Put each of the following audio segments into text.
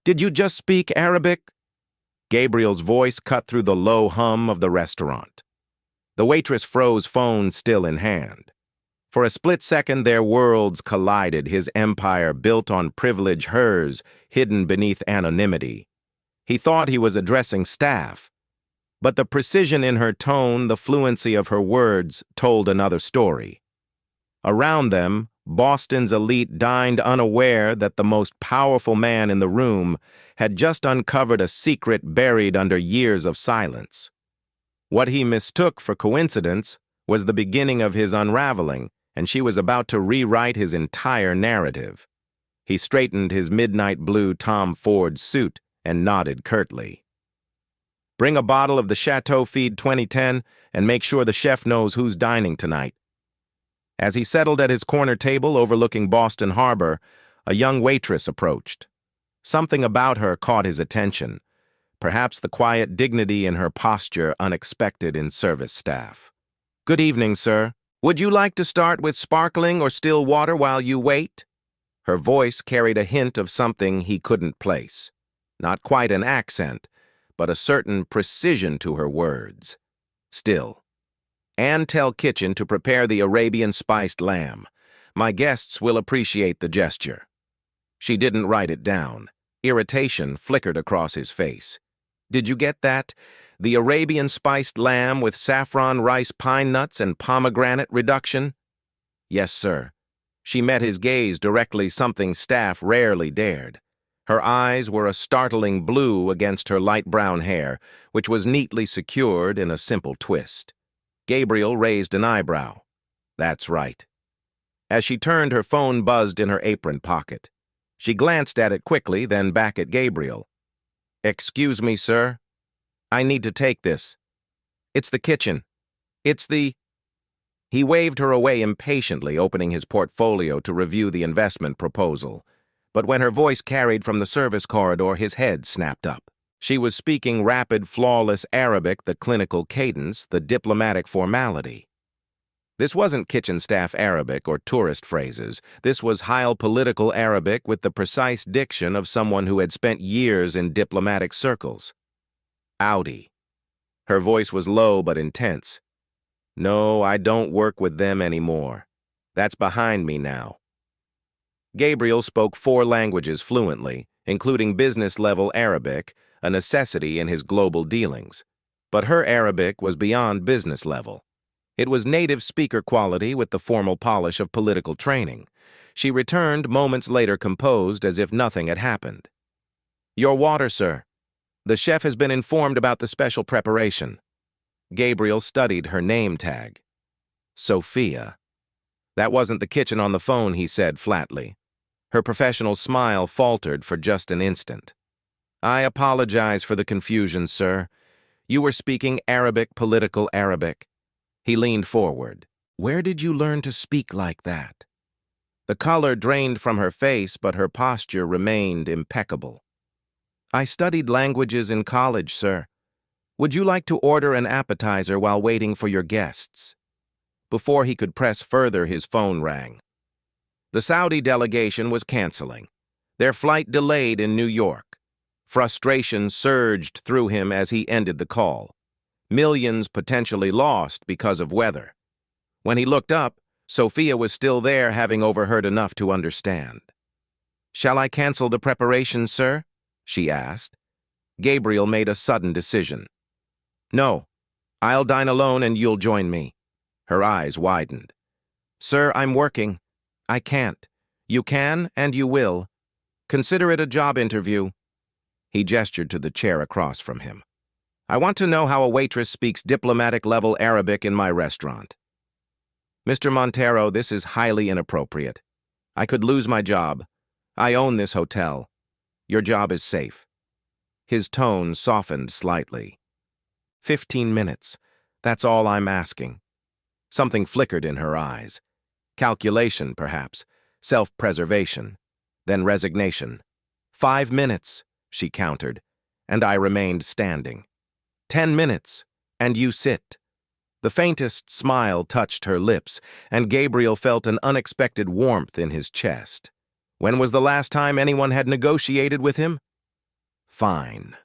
Did you just speak Arabic? Gabriel's voice cut through the low hum of the restaurant. The waitress froze, phone still in hand. For a split second, their worlds collided, his empire built on privilege, hers hidden beneath anonymity. He thought he was addressing staff, but the precision in her tone, the fluency of her words, told another story. Around them, Boston's elite dined, unaware that the most powerful man in the room had just uncovered a secret buried under years of silence. What he mistook for coincidence was the beginning of his unraveling, and she was about to rewrite his entire narrative. He straightened his midnight blue Tom Ford suit and nodded curtly. Bring a bottle of the Chateau Feed 2010 and make sure the chef knows who's dining tonight. As he settled at his corner table overlooking Boston Harbor, a young waitress approached. Something about her caught his attention, perhaps the quiet dignity in her posture unexpected in service staff. "Good evening, sir. Would you like to start with sparkling or still water while you wait?" Her voice carried a hint of something he couldn't place. Not quite an accent, but a certain precision to her words. Still. "And tell kitchen to prepare the Arabian spiced lamb. My guests will appreciate the gesture." She didn't write it down. Irritation flickered across his face. "Did you get that? The Arabian spiced lamb with saffron rice pine nuts and pomegranate reduction?" "Yes, sir." She met his gaze directly, something staff rarely dared. Her eyes were a startling blue against her light brown hair, which was neatly secured in a simple twist. Gabriel raised an eyebrow. "That's right." As she turned, her phone buzzed in her apron pocket. She glanced at it quickly, then back at Gabriel. "Excuse me, sir. I need to take this. It's the kitchen. It's the—" He waved her away impatiently, opening his portfolio to review the investment proposal. But when her voice carried from the service corridor, his head snapped up. She was speaking rapid, flawless Arabic, the clinical cadence, the diplomatic formality. This wasn't kitchen staff Arabic or tourist phrases. This was high political Arabic with the precise diction of someone who had spent years in diplomatic circles. "Audi." Her voice was low but intense. "No, I don't work with them anymore. That's behind me now." Gabriel spoke 4 languages fluently, including business-level Arabic, a necessity in his global dealings. But her Arabic was beyond business level. It was native speaker quality with the formal polish of political training. She returned moments later composed as if nothing had happened. "Your water, sir. The chef has been informed about the special preparation." Gabriel studied her name tag. Sophia. "That wasn't the kitchen on the phone," he said flatly. Her professional smile faltered for just an instant. "I apologize for the confusion, sir. You were speaking Arabic, political Arabic." He leaned forward. "Where did you learn to speak like that?" The color drained from her face, but her posture remained impeccable. "I studied languages in college, sir. Would you like to order an appetizer while waiting for your guests?" Before he could press further, his phone rang. The Saudi delegation was canceling. Their flight delayed in New York. Frustration surged through him as he ended the call. Millions potentially lost because of weather. When he looked up, Sophia was still there, having overheard enough to understand. "Shall I cancel the preparations, sir?" she asked. Gabriel made a sudden decision. "No, I'll dine alone and you'll join me." Her eyes widened. "Sir, I'm working. I can't. You can and you will. Consider it a job interview." He gestured to the chair across from him. "I want to know how a waitress speaks diplomatic-level Arabic in my restaurant." "Mr. Montero, this is highly inappropriate. I could lose my job. I own this hotel. Your job is safe." His tone softened slightly. 15 minutes. That's all I'm asking." Something flickered in her eyes. Calculation, perhaps. Self-preservation. Then resignation. 5 minutes, she countered, and I remained standing. 10 minutes, and you sit. The faintest smile touched her lips, and Gabriel felt an unexpected warmth in his chest. When was the last time anyone had negotiated with him? Fine.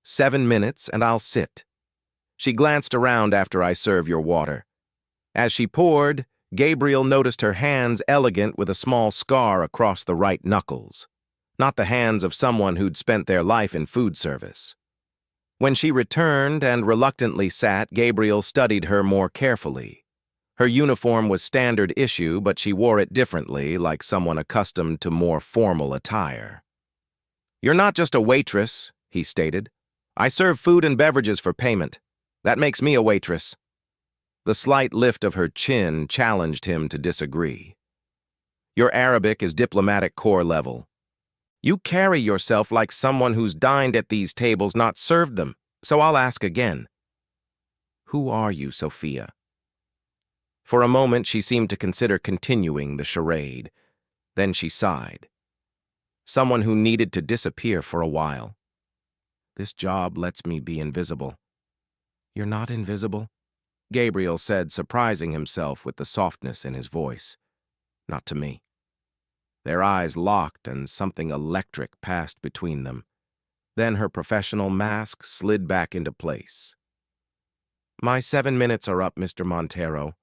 7 minutes and I'll sit. She glanced around after I serve your water. As she poured, Gabriel noticed her hands elegant with a small scar across the right knuckles. Not the hands of someone who'd spent their life in food service. When she returned and reluctantly sat, Gabriel studied her more carefully. Her uniform was standard issue, but she wore it differently, like someone accustomed to more formal attire. "You're not just a waitress," he stated. "I serve food and beverages for payment. That makes me a waitress." The slight lift of her chin challenged him to disagree. "Your Arabic is diplomatic corps level. You carry yourself like someone who's dined at these tables, not served them, so I'll ask again. Who are you, Sophia?" For a moment, she seemed to consider continuing the charade. Then she sighed. "Someone who needed to disappear for a while. This job lets me be invisible." "You're not invisible," Gabriel said, surprising himself with the softness in his voice. "Not to me." Their eyes locked and something electric passed between them. Then her professional mask slid back into place. "My 7 minutes are up, Mr. Montero.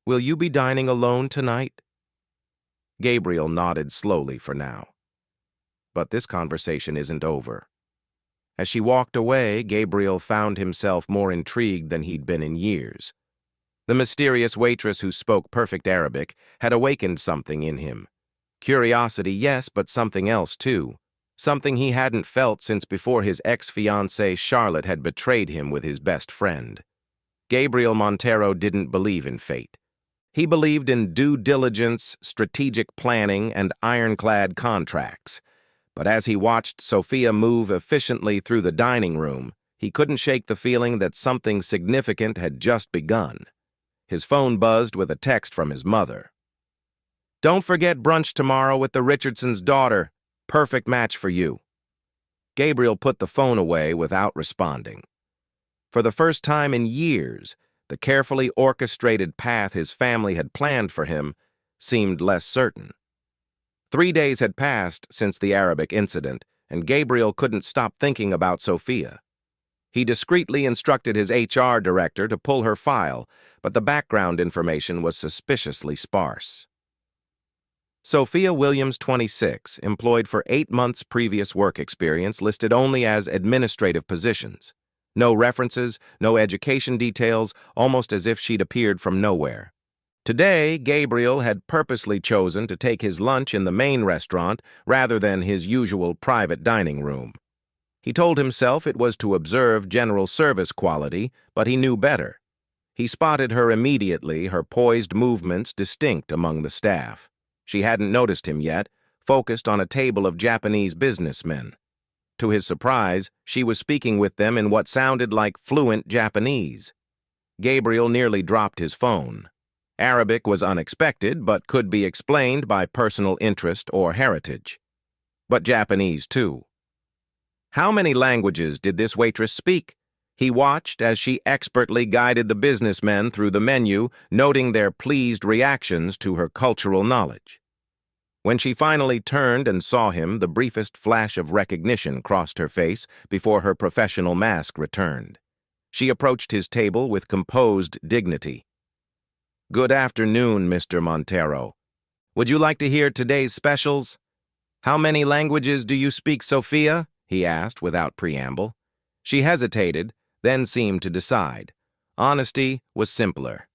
Will you be dining alone tonight?" Gabriel nodded slowly for now. But this conversation isn't over. As she walked away, Gabriel found himself more intrigued than he'd been in years. The mysterious waitress who spoke perfect Arabic had awakened something in him. Curiosity, yes, but something else too. Something he hadn't felt since before his ex-fiancée Charlotte had betrayed him with his best friend. Gabriel Montero didn't believe in fate. He believed in due diligence, strategic planning, and ironclad contracts. But as he watched Sophia move efficiently through the dining room, he couldn't shake the feeling that something significant had just begun. His phone buzzed with a text from his mother. "Don't forget brunch tomorrow with the Richardsons' daughter. Perfect match for you." Gabriel put the phone away without responding. For the first time in years, the carefully orchestrated path his family had planned for him seemed less certain. 3 days had passed since the Arabic incident, and Gabriel couldn't stop thinking about Sophia. He discreetly instructed his HR director to pull her file, but the background information was suspiciously sparse. Sophia Williams, 26, employed for 8 months previous work experience, listed only as administrative positions. No references, no education details, almost as if she'd appeared from nowhere. Today, Gabriel had purposely chosen to take his lunch in the main restaurant rather than his usual private dining room. He told himself it was to observe general service quality, but he knew better. He spotted her immediately, her poised movements distinct among the staff. She hadn't noticed him yet, focused on a table of Japanese businessmen. To his surprise, she was speaking with them in what sounded like fluent Japanese. Gabriel nearly dropped his phone. Arabic was unexpected, but could be explained by personal interest or heritage. But Japanese, too. How many languages did this waitress speak? He watched as she expertly guided the businessmen through the menu, noting their pleased reactions to her cultural knowledge. When she finally turned and saw him, the briefest flash of recognition crossed her face before her professional mask returned. She approached his table with composed dignity. "Good afternoon, Mr. Montero. Would you like to hear today's specials?" "How many languages do you speak, Sophia?" he asked without preamble. She hesitated, then seemed to decide. Honesty was simpler.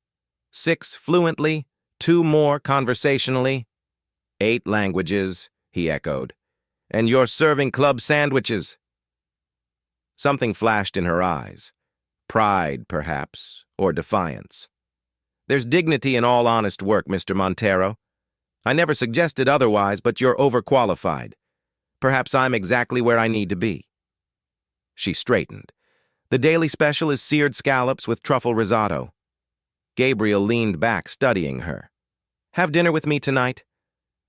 6 fluently, 2 more conversationally. 8 languages, he echoed. "And you're serving club sandwiches." Something flashed in her eyes. Pride, perhaps, or defiance. "There's dignity in all honest work, Mr. Montero. I never suggested otherwise, but you're overqualified. Perhaps I'm exactly where I need to be." She straightened. "The daily special is seared scallops with truffle risotto." Gabriel leaned back, studying her. "Have dinner with me tonight?"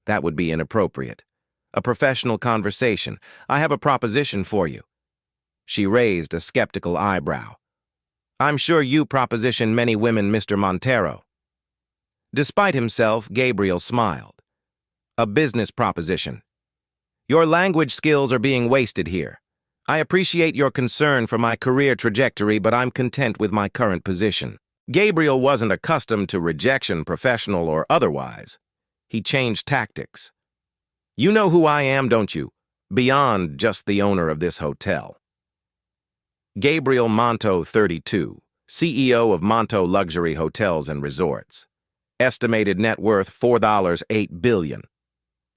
That would be inappropriate. "A professional conversation. I have a proposition for you." She raised a skeptical eyebrow. "I'm sure you proposition many women, Mr. Montero." Despite himself, Gabriel smiled. "A business proposition. Your language skills are being wasted here. I appreciate your concern for my career trajectory, but I'm content with my current position. Gabriel wasn't accustomed to rejection, professional or otherwise. He changed tactics. You know who I am, don't you? Beyond just the owner of this hotel. Gabriel Monto, 32, CEO of Monto Luxury Hotels and Resorts. Estimated net worth $4.8 billion.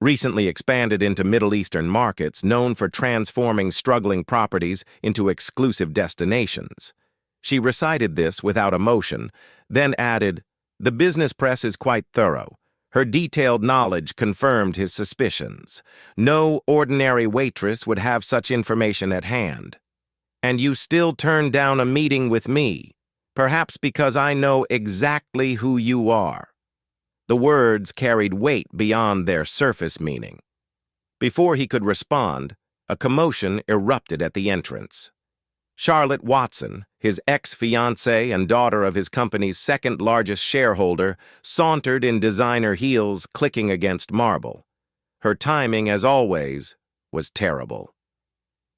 Recently expanded into Middle Eastern markets, known for transforming struggling properties into exclusive destinations. She recited this without emotion, then added, "The business press is quite thorough." Her detailed knowledge confirmed his suspicions. No ordinary waitress would have such information at hand. And you still turned down a meeting with me, perhaps because I know exactly who you are. The words carried weight beyond their surface meaning. Before he could respond, a commotion erupted at the entrance. Charlotte Watson, his ex-fiancée and daughter of his company's second-largest shareholder, sauntered in designer heels clicking against marble. Her timing, as always, was terrible.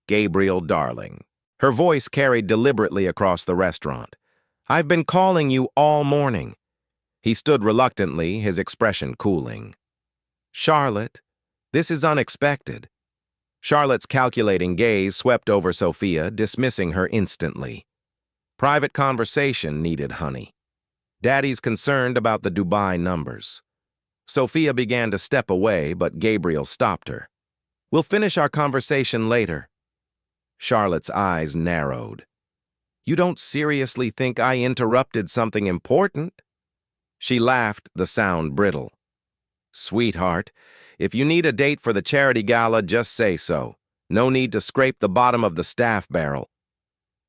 "Gabriel, darling." Her voice carried deliberately across the restaurant. "I've been calling you all morning." He stood reluctantly, his expression cooling. "Charlotte, this is unexpected." Charlotte's calculating gaze swept over Sophia, dismissing her instantly. Private conversation needed, honey. Daddy's concerned about the Dubai numbers. Sophia began to step away, but Gabriel stopped her. "We'll finish our conversation later." Charlotte's eyes narrowed. "You don't seriously think I interrupted something important?" She laughed, the sound brittle. "Sweetheart, if you need a date for the charity gala, just say so. No need to scrape the bottom of the staff barrel."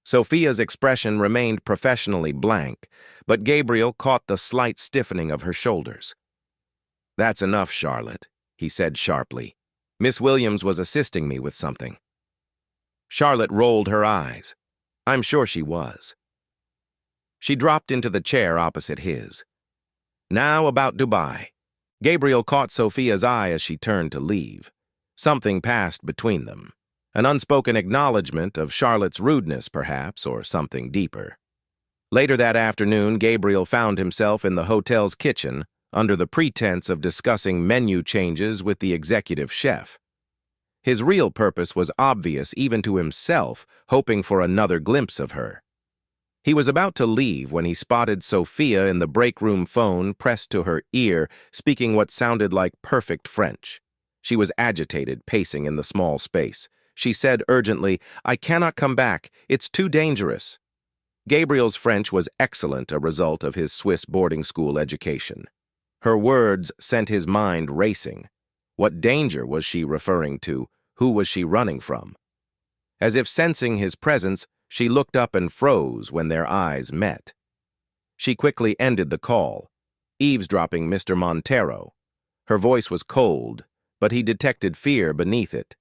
Sophia's expression remained professionally blank, but Gabriel caught the slight stiffening of her shoulders. "That's enough, Charlotte," he said sharply. "Miss Williams was assisting me with something." Charlotte rolled her eyes. I'm sure she was. She dropped into the chair opposite his. "Now about Dubai." Gabriel caught Sophia's eye as she turned to leave. Something passed between them. An unspoken acknowledgement of Charlotte's rudeness, perhaps, or something deeper. Later that afternoon, Gabriel found himself in the hotel's kitchen under the pretense of discussing menu changes with the executive chef. His real purpose was obvious even to himself, hoping for another glimpse of her. He was about to leave when he spotted Sophia in the break room phone pressed to her ear, speaking what sounded like perfect French. She was agitated, pacing in the small space. She said urgently, "I cannot come back. It's too dangerous." Gabriel's French was excellent, a result of his Swiss boarding school education. Her words sent his mind racing. What danger was she referring to? Who was she running from? As if sensing his presence, she looked up and froze when their eyes met. She quickly ended the call, eavesdropping Mr. Montero. Her voice was cold, but he detected fear beneath it.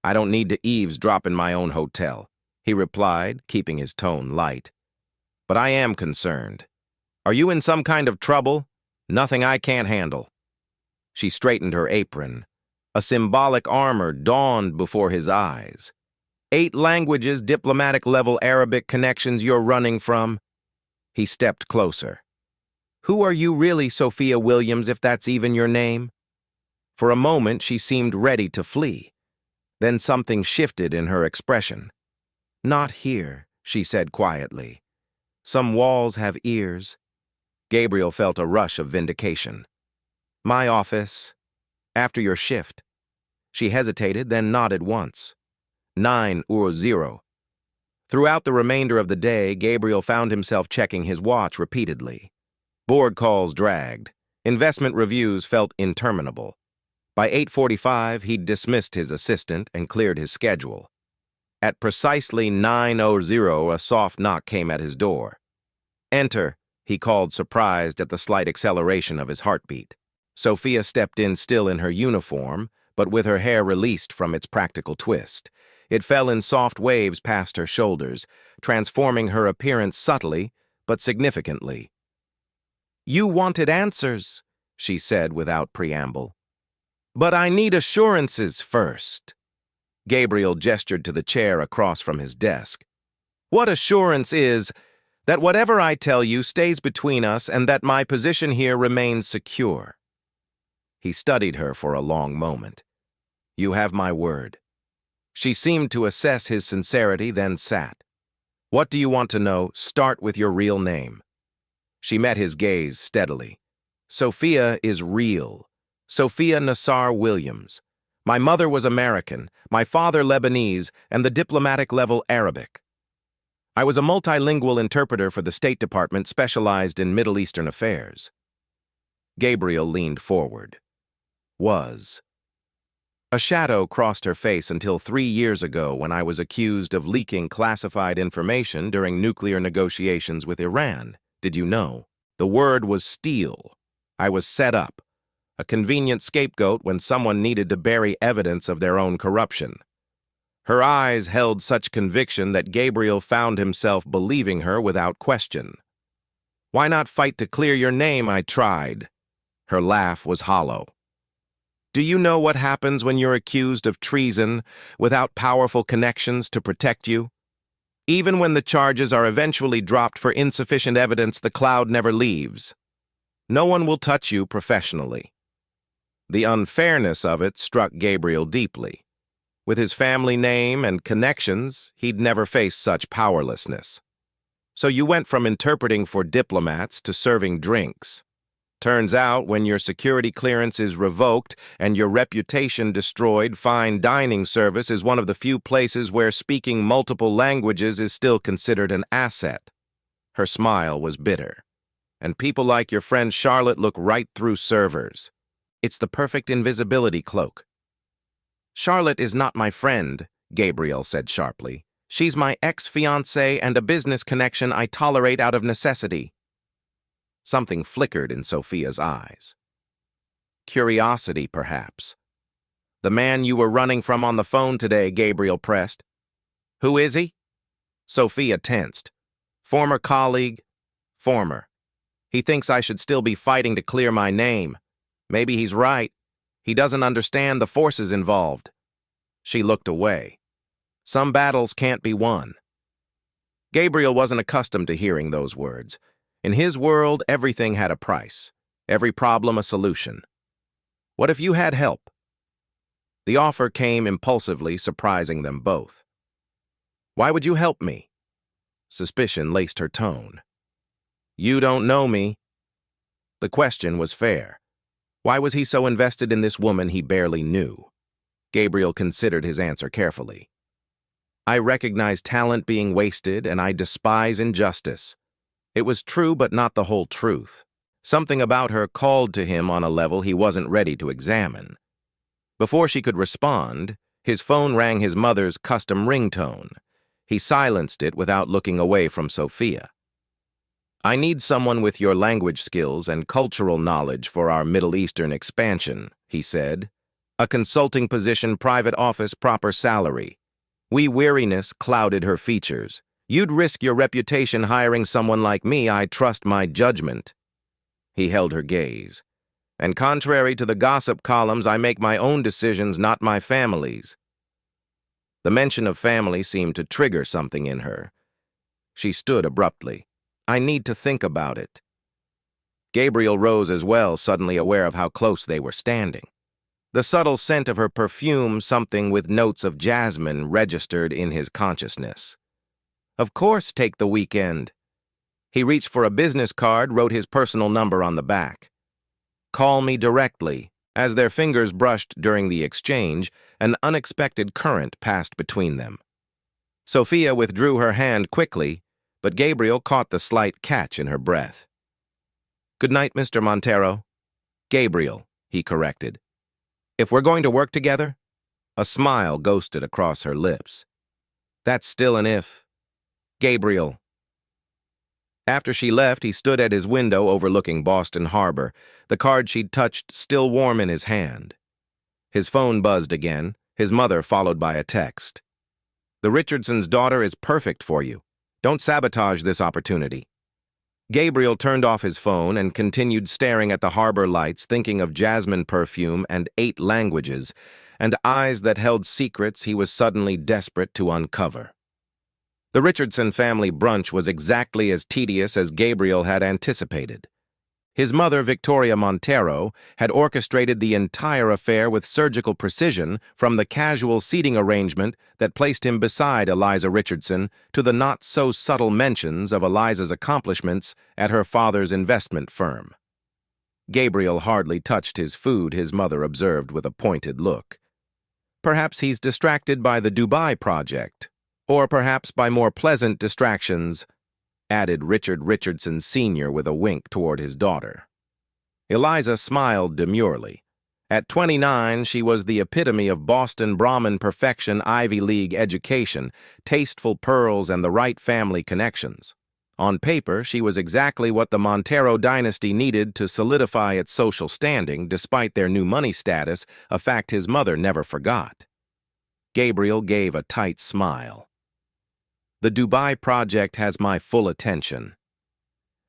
"I don't need to eavesdrop in my own hotel," he replied, keeping his tone light. "But I am concerned. Are you in some kind of trouble? Nothing I can't handle." She straightened her apron. A symbolic armor dawned before his eyes. 8 languages, diplomatic-level Arabic connections you're running from? He stepped closer. "Who are you really, Sophia Williams, if that's even your name?" For a moment, she seemed ready to flee. Then something shifted in her expression. "Not here," she said quietly. "Some walls have ears." Gabriel felt a rush of vindication. "My office, after your shift." She hesitated, then nodded once. 9:00. Throughout the remainder of the day, Gabriel found himself checking his watch repeatedly. Board calls dragged. Investment reviews felt interminable. By 8:45, he'd dismissed his assistant and cleared his schedule. At precisely 9:00, a soft knock came at his door. "Enter," he called, surprised at the slight acceleration of his heartbeat. Sophia stepped in still in her uniform, but with her hair released from its practical twist. It fell in soft waves past her shoulders, transforming her appearance subtly but significantly. "You wanted answers," she said without preamble. But I need assurances first. Gabriel gestured to the chair across from his desk. What assurance is that whatever I tell you stays between us and that my position here remains secure? He studied her for a long moment. You have my word. She seemed to assess his sincerity, then sat. What do you want to know? Start with your real name. She met his gaze steadily. Sophia is real. Sophia Nassar Williams. My mother was American, my father Lebanese, and the diplomatic level Arabic. I was a multilingual interpreter for the State Department specialized in Middle Eastern affairs. Gabriel leaned forward. Was. A shadow crossed her face until 3 years ago when I was accused of leaking classified information during nuclear negotiations with Iran. Did you know? The word was steal. I was set up, a convenient scapegoat when someone needed to bury evidence of their own corruption. Her eyes held such conviction that Gabriel found himself believing her without question. Why not fight to clear your name? I tried. Her laugh was hollow. Do you know what happens when you're accused of treason without powerful connections to protect you? Even when the charges are eventually dropped for insufficient evidence, the cloud never leaves. No one will touch you professionally. The unfairness of it struck Gabriel deeply. With his family name and connections, he'd never faced such powerlessness. So you went from interpreting for diplomats to serving drinks. Turns out, when your security clearance is revoked and your reputation destroyed, fine dining service is one of the few places where speaking multiple languages is still considered an asset. Her smile was bitter. And people like your friend Charlotte look right through servers. It's the perfect invisibility cloak. Charlotte is not my friend, Gabriel said sharply. She's my ex-fiancée and a business connection I tolerate out of necessity. Something flickered in Sophia's eyes. Curiosity, perhaps. The man you were running from on the phone today, Gabriel pressed. Who is he? Sophia tensed. Former colleague. Former. He thinks I should still be fighting to clear my name. Maybe he's right. He doesn't understand the forces involved. She looked away. Some battles can't be won. Gabriel wasn't accustomed to hearing those words. In his world, everything had a price. Every problem a solution. What if you had help? The offer came impulsively, surprising them both. Why would you help me? Suspicion laced her tone. You don't know me. The question was fair. Why was he so invested in this woman he barely knew? Gabriel considered his answer carefully. I recognize talent being wasted, and I despise injustice. It was true, but not the whole truth. Something about her called to him on a level he wasn't ready to examine. Before she could respond, his phone rang his mother's custom ringtone. He silenced it without looking away from Sophia. I need someone with your language skills and cultural knowledge for our Middle Eastern expansion, he said. A consulting position, private office, proper salary. Weariness clouded her features. You'd risk your reputation hiring someone like me. I trust my judgment. He held her gaze. And contrary to the gossip columns, I make my own decisions, not my family's. The mention of family seemed to trigger something in her. She stood abruptly. I need to think about it. Gabriel rose as well, suddenly aware of how close they were standing. The subtle scent of her perfume, something with notes of jasmine, registered in his consciousness. Of course, take the weekend. He reached for a business card, wrote his personal number on the back. Call me directly. As their fingers brushed during the exchange, an unexpected current passed between them. Sophia withdrew her hand quickly, but Gabriel caught the slight catch in her breath. Good night, Mr. Montero. Gabriel, he corrected. If we're going to work together? A smile ghosted across her lips. That's still an if. Gabriel. After she left, he stood at his window overlooking Boston Harbor, the card she'd touched still warm in his hand. His phone buzzed again, his mother followed by a text. The Richardsons' daughter is perfect for you. Don't sabotage this opportunity. Gabriel turned off his phone and continued staring at the harbor lights, thinking of jasmine perfume and 8 languages, and eyes that held secrets he was suddenly desperate to uncover. The Richardson family brunch was exactly as tedious as Gabriel had anticipated. His mother, Victoria Montero, had orchestrated the entire affair with surgical precision, from the casual seating arrangement that placed him beside Eliza Richardson to the not-so-subtle mentions of Eliza's accomplishments at her father's investment firm. Gabriel hardly touched his food, his mother observed with a pointed look. Perhaps he's distracted by the Dubai project, or perhaps by more pleasant distractions, added Richard Richardson Sr. with a wink toward his daughter. Eliza smiled demurely. At 29, she was the epitome of Boston Brahmin perfection, Ivy League education, tasteful pearls, and the right family connections. On paper, she was exactly what the Montero dynasty needed to solidify its social standing, despite their new money status, a fact his mother never forgot. Gabriel gave a tight smile. The Dubai project has my full attention.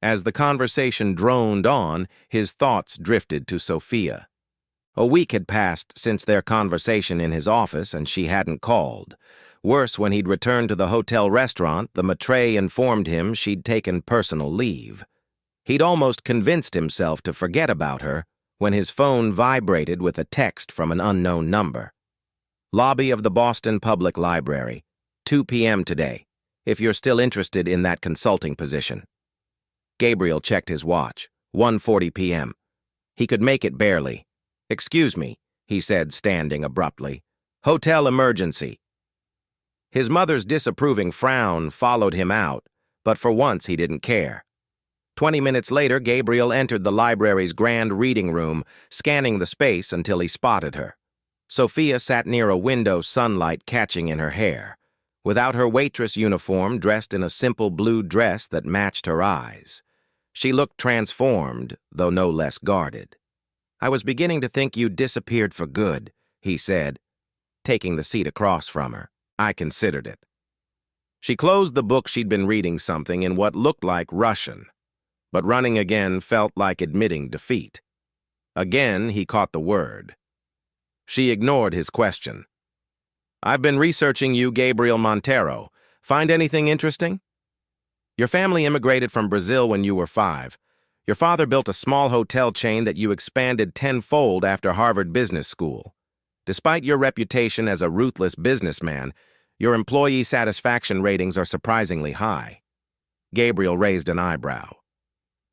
As the conversation droned on, his thoughts drifted to Sophia. A week had passed since their conversation in his office, and she hadn't called. Worse, when he'd returned to the hotel restaurant, the maître informed him she'd taken personal leave. He'd almost convinced himself to forget about her when his phone vibrated with a text from an unknown number. Lobby of the Boston Public Library, 2 p.m. today, if you're still interested in that consulting position. Gabriel checked his watch, 1:40 p.m. He could make it barely. "Excuse me," he said, standing abruptly. "Hotel emergency." His mother's disapproving frown followed him out, but for once he didn't care. 20 minutes later, Gabriel entered the library's grand reading room, scanning the space until he spotted her. Sophia sat near a window, sunlight catching in her hair. Without her waitress uniform, dressed in a simple blue dress that matched her eyes. She looked transformed, though no less guarded. "I was beginning to think you'd disappeared for good," he said, taking the seat across from her. "I considered it." She closed the book she'd been reading, something in what looked like Russian. But running again felt like admitting defeat. Again, he caught the word. She ignored his question. "I've been researching you, Gabriel Montero. Find anything interesting?" "Your family immigrated from Brazil when you were 5. Your father built a small hotel chain that you expanded tenfold after Harvard Business School. Despite your reputation as a ruthless businessman, your employee satisfaction ratings are surprisingly high." Gabriel raised an eyebrow.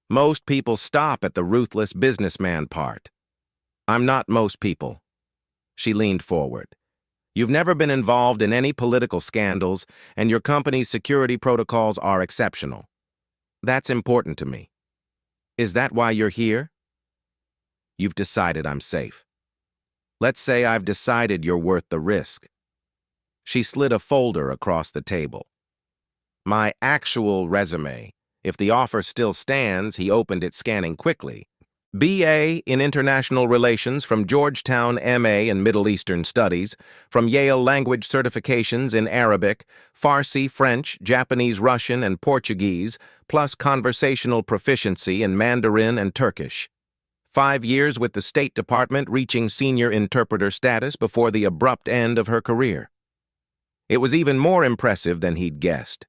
"Most people stop at the ruthless businessman part." "I'm not most people." She leaned forward. "You've never been involved in any political scandals, and your company's security protocols are exceptional. That's important to me." "Is that why you're here?" "You've decided I'm safe." "Let's say I've decided you're worth the risk." She slid a folder across the table. "My actual resume. If the offer still stands," he opened it, scanning quickly. "B.A. in International Relations from Georgetown, M.A. in Middle Eastern Studies, from Yale language certifications in Arabic, Farsi, French, Japanese, Russian, and Portuguese, plus conversational proficiency in Mandarin and Turkish. 5 years with the State Department, reaching senior interpreter status before the abrupt end of her career." It was even more impressive than he'd guessed.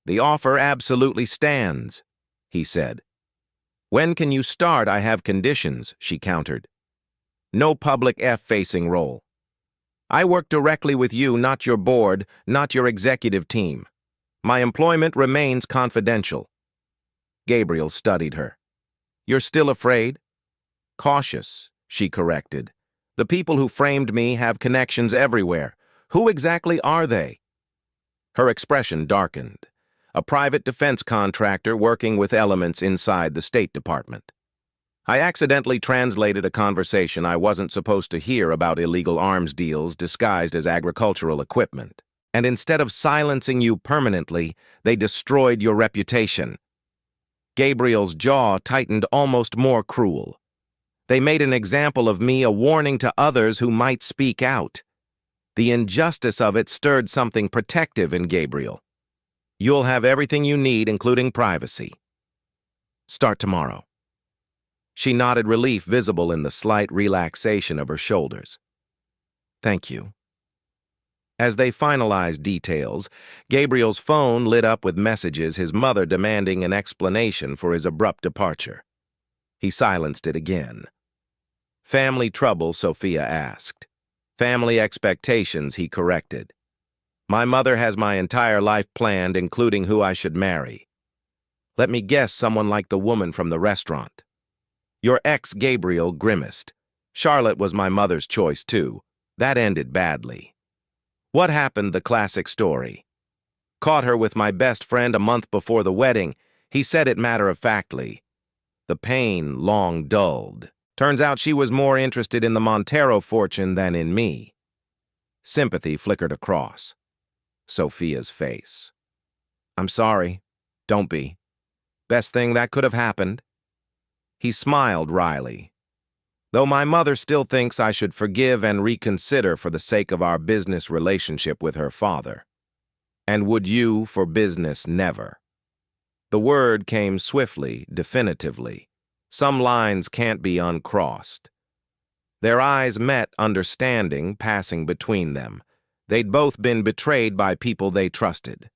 "The offer absolutely stands," he said. "When can you start? I have conditions," she countered. "No public F-facing role. I work directly with you, not your board, not your executive team. My employment remains confidential." Gabriel studied her. "You're still afraid?" "Cautious," she corrected. "The people who framed me have connections everywhere. Who exactly are they?" Her expression darkened. "A private defense contractor working with elements inside the State Department. I accidentally translated a conversation I wasn't supposed to hear about illegal arms deals disguised as agricultural equipment. And instead of silencing you permanently, they destroyed your reputation." Gabriel's jaw tightened, almost more cruel. "They made an example of me, a warning to others who might speak out." The injustice of it stirred something protective in Gabriel. You'll have everything you need, including privacy. Start tomorrow. She nodded, relief visible in the slight relaxation of her shoulders. Thank you. As they finalized details, Gabriel's phone lit up with messages, his mother demanding an explanation for his abrupt departure. He silenced it again. Family trouble, Sophia asked. Family expectations, he corrected. My mother has my entire life planned, including who I should marry. Let me guess, someone like the woman from the restaurant. Your ex, Gabriel, grimaced. Charlotte was my mother's choice, too. That ended badly. What happened? The classic story. Caught her with my best friend a month before the wedding. He said it matter-of-factly. The pain long dulled. Turns out she was more interested in the Montero fortune than in me. Sympathy flickered across Sophia's face. I'm sorry. Don't be. Best thing that could have happened. He smiled wryly. Though my mother still thinks I should forgive and reconsider for the sake of our business relationship with her father. And would you, for business, never? The word came swiftly, definitively. Some lines can't be uncrossed. Their eyes met, understanding passing between them. They'd both been betrayed by people they trusted.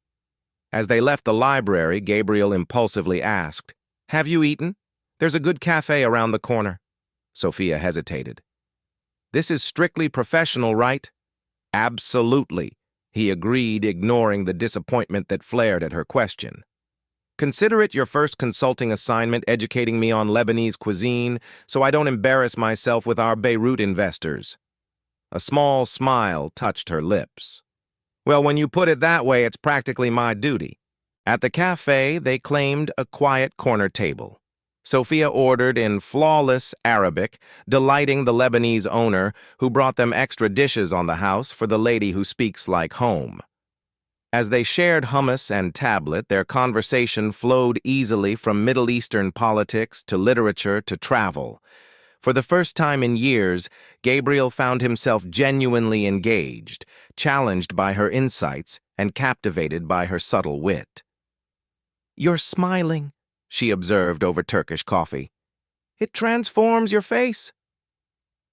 As they left the library, Gabriel impulsively asked, Have you eaten? There's a good cafe around the corner. Sophia hesitated. This is strictly professional, right? Absolutely, he agreed, ignoring the disappointment that flared at her question. Consider it your first consulting assignment educating me on Lebanese cuisine so I don't embarrass myself with our Beirut investors. A small smile touched her lips. Well, when you put it that way, it's practically my duty. At the cafe, they claimed a quiet corner table. Sophia ordered in flawless Arabic, delighting the Lebanese owner, who brought them extra dishes on the house for the lady who speaks like home. As they shared hummus and tablet, their conversation flowed easily from Middle Eastern politics to literature to travel. For the first time in years, Gabriel found himself genuinely engaged, challenged by her insights and captivated by her subtle wit. You're smiling, she observed over Turkish coffee. It transforms your face.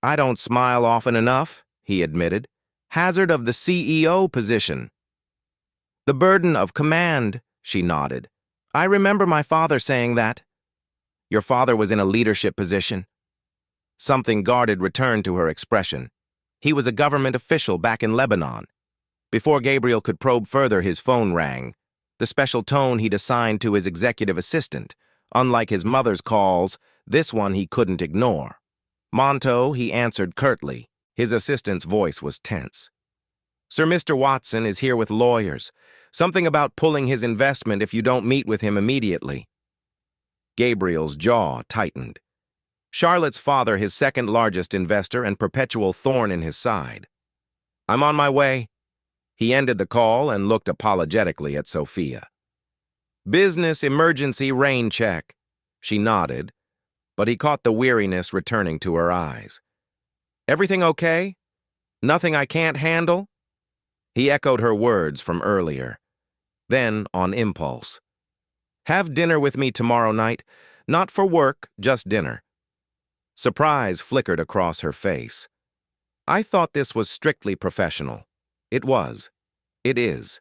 I don't smile often enough, he admitted. Hazard of the CEO position. The burden of command, she nodded. I remember my father saying that. Your father was in a leadership position. Something guarded returned to her expression. He was a government official back in Lebanon. Before Gabriel could probe further, his phone rang. The special tone he'd assigned to his executive assistant. Unlike his mother's calls, this one he couldn't ignore. Monto, he answered curtly. His assistant's voice was tense. Sir Mr. Watson is here with lawyers. Something about pulling his investment if you don't meet with him immediately. Gabriel's jaw tightened. Charlotte's father, his second largest investor and perpetual thorn in his side. I'm on my way. He ended the call and looked apologetically at Sophia. Business emergency rain check. She nodded, but he caught the weariness returning to her eyes. Everything okay? Nothing I can't handle? He echoed her words from earlier. Then, on impulse. Have dinner with me tomorrow night. Not for work, just dinner. Surprise flickered across her face. I thought this was strictly professional. It was. It is.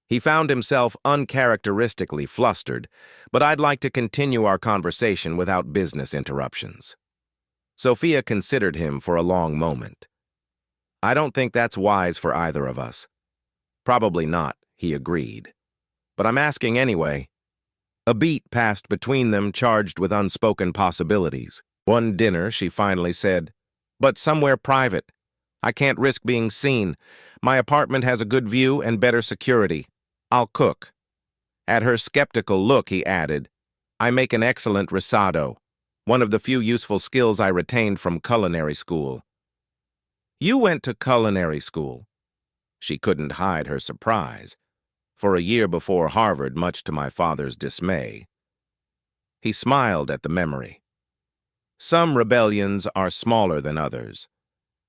He found himself uncharacteristically flustered, but I'd like to continue our conversation without business interruptions. Sophia considered him for a long moment. I don't think that's wise for either of us. Probably not, he agreed. But I'm asking anyway. A beat passed between them, charged with unspoken possibilities. One dinner, she finally said, but somewhere private. I can't risk being seen. My apartment has a good view and better security. I'll cook. At her skeptical look, he added, I make an excellent risotto, one of the few useful skills I retained from culinary school. You went to culinary school. She couldn't hide her surprise. For a year before Harvard, much to my father's dismay. He smiled at the memory. Some rebellions are smaller than others.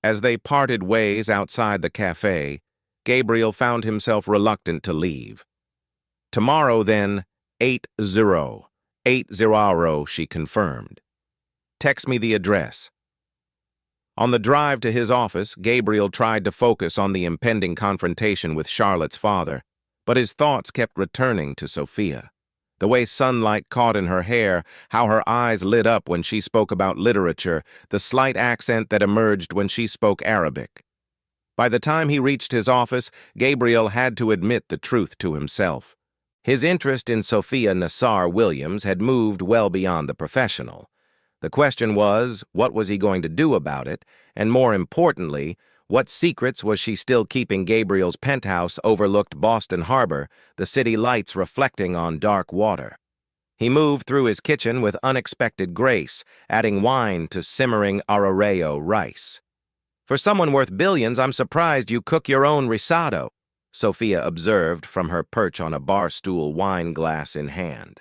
As they parted ways outside the cafe, Gabriel found himself reluctant to leave. Tomorrow, then, 80. 80, she confirmed. Text me the address. On the drive to his office, Gabriel tried to focus on the impending confrontation with Charlotte's father, but his thoughts kept returning to Sophia. The way sunlight caught in her hair, how her eyes lit up when she spoke about literature, the slight accent that emerged when she spoke Arabic. By the time he reached his office, Gabriel had to admit the truth to himself. His interest in Sophia Nassar Williams had moved well beyond the professional. The question was, what was he going to do about it? And more importantly, what secrets was she still keeping? Gabriel's penthouse overlooked Boston Harbor, the city lights reflecting on dark water. He moved through his kitchen with unexpected grace, adding wine to simmering arroyo rice. For someone worth billions, I'm surprised you cook your own risotto, Sophia observed from her perch on a bar stool, wine glass in hand.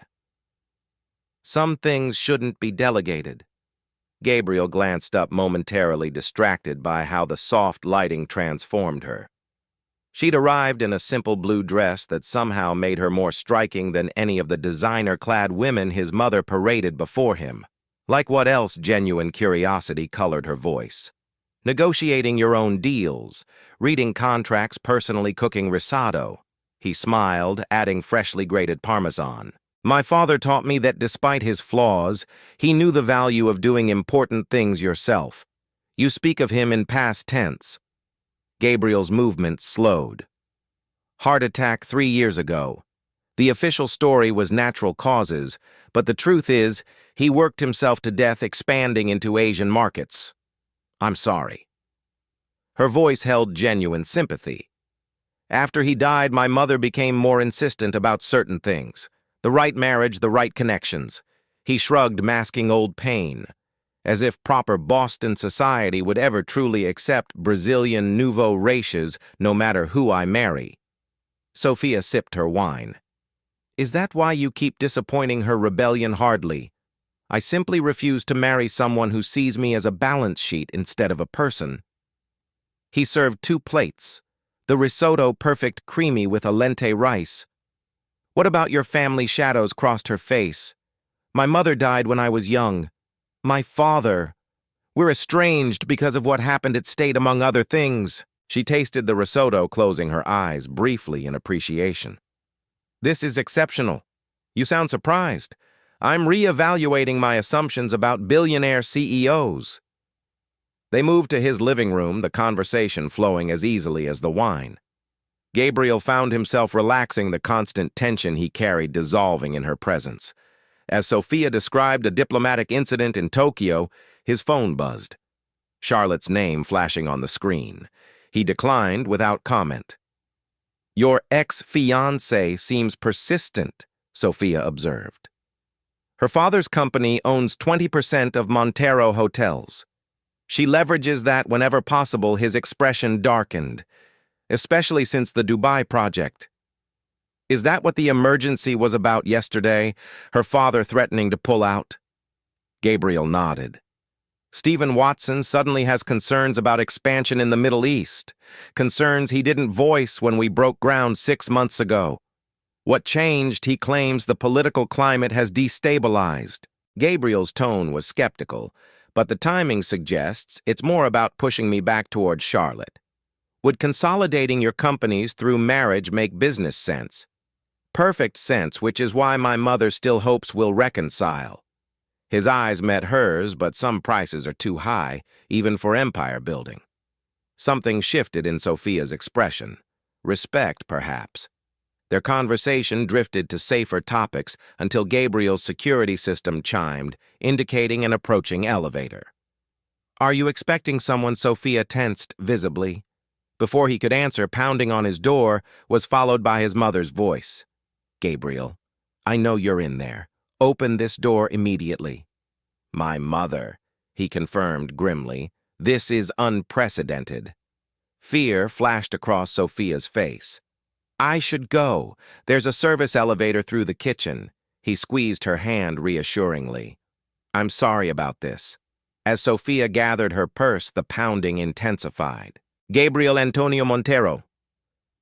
Some things shouldn't be delegated. Gabriel glanced up, momentarily distracted by how the soft lighting transformed her. She'd arrived in a simple blue dress that somehow made her more striking than any of the designer-clad women his mother paraded before him. Like what else? Genuine curiosity colored her voice. Negotiating your own deals, reading contracts, personally cooking risotto. He smiled, adding freshly grated Parmesan. My father taught me that despite his flaws, he knew the value of doing important things yourself. You speak of him in past tense. Gabriel's movement slowed. Heart attack 3 years ago. The official story was natural causes, but the truth is, he worked himself to death expanding into Asian markets. I'm sorry. Her voice held genuine sympathy. After he died, my mother became more insistent about certain things. The right marriage, the right connections. He shrugged, masking old pain. As if proper Boston society would ever truly accept Brazilian nouveau riches, no matter who I marry. Sophia sipped her wine. Is that why you keep disappointing her? Rebellion? Hardly. I simply refuse to marry someone who sees me as a balance sheet instead of a person. He served 2 plates. The risotto perfect, creamy with al-dente rice. What about your family? Shadows crossed her face. My mother died when I was young. My father. We're estranged because of what happened at State, among other things. She tasted the risotto, closing her eyes briefly in appreciation. This is exceptional. You sound surprised. I'm re-evaluating my assumptions about billionaire CEOs. They moved to his living room, the conversation flowing as easily as the wine. Gabriel found himself relaxing, the constant tension he carried dissolving in her presence. As Sophia described a diplomatic incident in Tokyo, his phone buzzed. Charlotte's name flashing on the screen. He declined without comment. Your ex-fiancé seems persistent, Sophia observed. Her father's company owns 20% of Montero Hotels. She leverages that whenever possible. His expression darkened. Especially since the Dubai project. Is that what the emergency was about yesterday? Her father threatening to pull out? Gabriel nodded. Stephen Watson suddenly has concerns about expansion in the Middle East, concerns he didn't voice when we broke ground 6 months ago. What changed? He claims the political climate has destabilized. Gabriel's tone was skeptical, but the timing suggests it's more about pushing me back towards Charlotte. Would consolidating your companies through marriage make business sense? Perfect sense, which is why my mother still hopes we'll reconcile. His eyes met hers, but some prices are too high, even for empire building. Something shifted in Sophia's expression. Respect, perhaps. Their conversation drifted to safer topics until Gabriel's security system chimed, indicating an approaching elevator. Are you expecting someone? Sophia tensed visibly. Before he could answer, pounding on his door was followed by his mother's voice. Gabriel, I know you're in there. Open this door immediately. My mother, he confirmed grimly. This is unprecedented. Fear flashed across Sophia's face. I should go. There's a service elevator through the kitchen. He squeezed her hand reassuringly. I'm sorry about this. As Sophia gathered her purse, the pounding intensified. Gabriel Antonio Montero.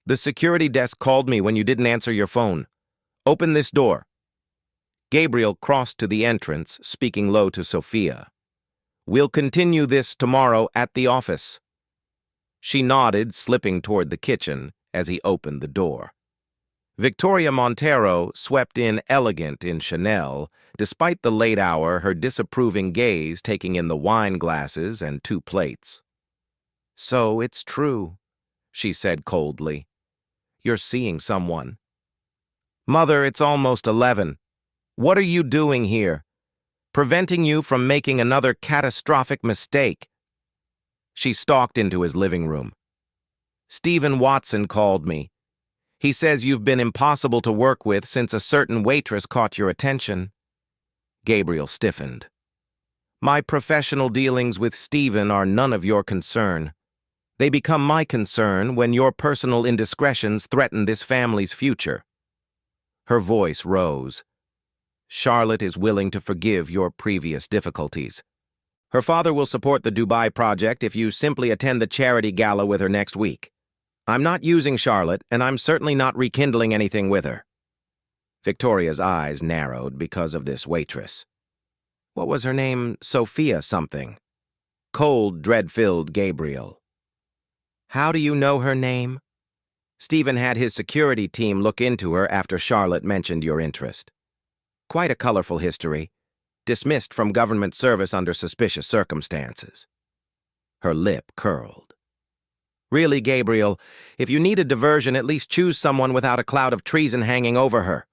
The security desk called me when you didn't answer your phone. Open this door. Gabriel crossed to the entrance, speaking low to Sophia. We'll continue this tomorrow at the office. She nodded, slipping toward the kitchen as he opened the door. Victoria Montero swept in elegant in Chanel, despite the late hour, her disapproving gaze taking in the wine glasses and 2 plates. So it's true, she said coldly. You're seeing someone. Mother, it's almost 11. What are you doing here? Preventing you from making another catastrophic mistake. She stalked into his living room. Stephen Watson called me. He says you've been impossible to work with since a certain waitress caught your attention. Gabriel stiffened. My professional dealings with Stephen are none of your concern. They become my concern when your personal indiscretions threaten this family's future. Her voice rose. Charlotte is willing to forgive your previous difficulties. Her father will support the Dubai project if you simply attend the charity gala with her next week. I'm not using Charlotte, and I'm certainly not rekindling anything with her. Victoria's eyes narrowed because of this waitress. What was her name? Sophia something. Cold, dread-filled Gabriel. How do you know her name? Stephen had his security team look into her after Charlotte mentioned your interest. Quite a colorful history, dismissed from government service under suspicious circumstances. Her lip curled. Really, Gabriel, if you need a diversion, at least choose someone without a cloud of treason hanging over her.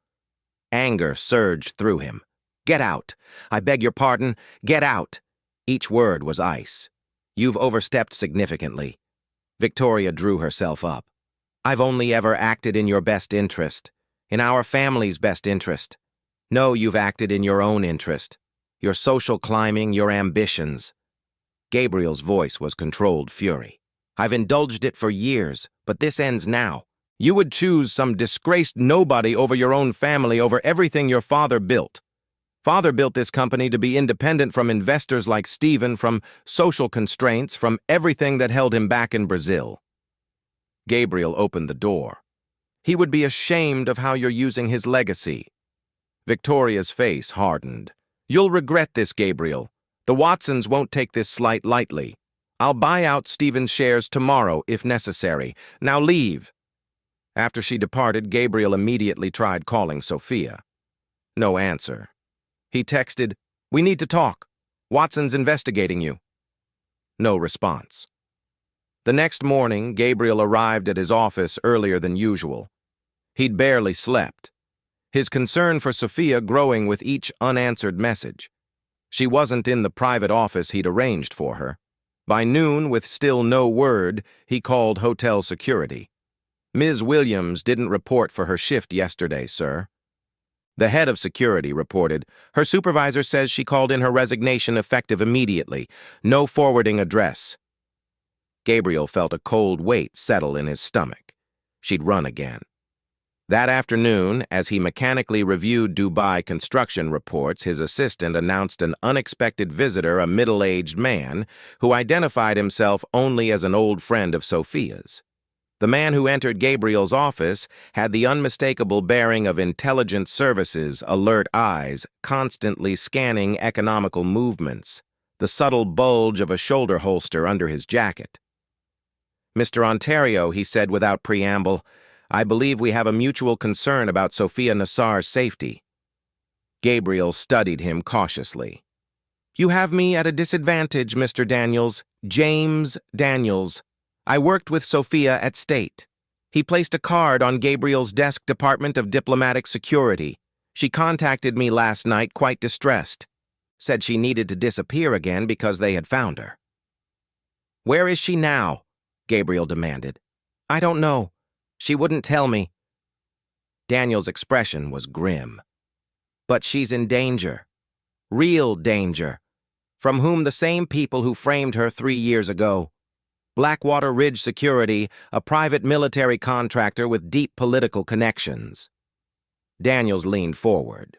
Anger surged through him. Get out. I beg your pardon. Get out. Each word was ice. You've overstepped significantly. Victoria drew herself up. I've only ever acted in your best interest, in our family's best interest. No, you've acted in your own interest, your social climbing, your ambitions. Gabriel's voice was controlled fury. I've indulged it for years, but this ends now. You would choose some disgraced nobody over your own family, over everything your father built. Father built this company to be independent from investors like Stephen, from social constraints, from everything that held him back in Brazil. Gabriel opened the door. He would be ashamed of how you're using his legacy. Victoria's face hardened. You'll regret this, Gabriel. The Watsons won't take this slight lightly. I'll buy out Stephen's shares tomorrow, if necessary. Now leave. After she departed, Gabriel immediately tried calling Sophia. No answer. He texted, "We need to talk. Watson's investigating you." No response. The next morning, Gabriel arrived at his office earlier than usual. He'd barely slept. His concern for Sophia growing with each unanswered message. She wasn't in the private office he'd arranged for her. By noon, with still no word, he called hotel security. Ms. Williams didn't report for her shift yesterday, sir. The head of security reported, her supervisor says she called in her resignation effective immediately. No forwarding address. Gabriel felt a cold weight settle in his stomach. She'd run again. That afternoon, as he mechanically reviewed Dubai construction reports, his assistant announced an unexpected visitor, a middle-aged man, who identified himself only as an old friend of Sophia's. The man who entered Gabriel's office had the unmistakable bearing of intelligence services, alert eyes, constantly scanning economical movements, the subtle bulge of a shoulder holster under his jacket. "Mr. Ontario," he said without preamble, "I believe we have a mutual concern about Sophia Nassar's safety." Gabriel studied him cautiously. "You have me at a disadvantage, Mr. Daniels. James Daniels. I worked with Sophia at State." He placed a card on Gabriel's desk, Department of Diplomatic Security. "She contacted me last night, quite distressed. Said she needed to disappear again because they had found her." "Where is she now?" Gabriel demanded. "I don't know. She wouldn't tell me." Daniel's expression was grim. "But she's in danger. Real danger. From whom the same people who framed her 3 years ago. Blackwater Ridge Security, a private military contractor with deep political connections." Daniels leaned forward.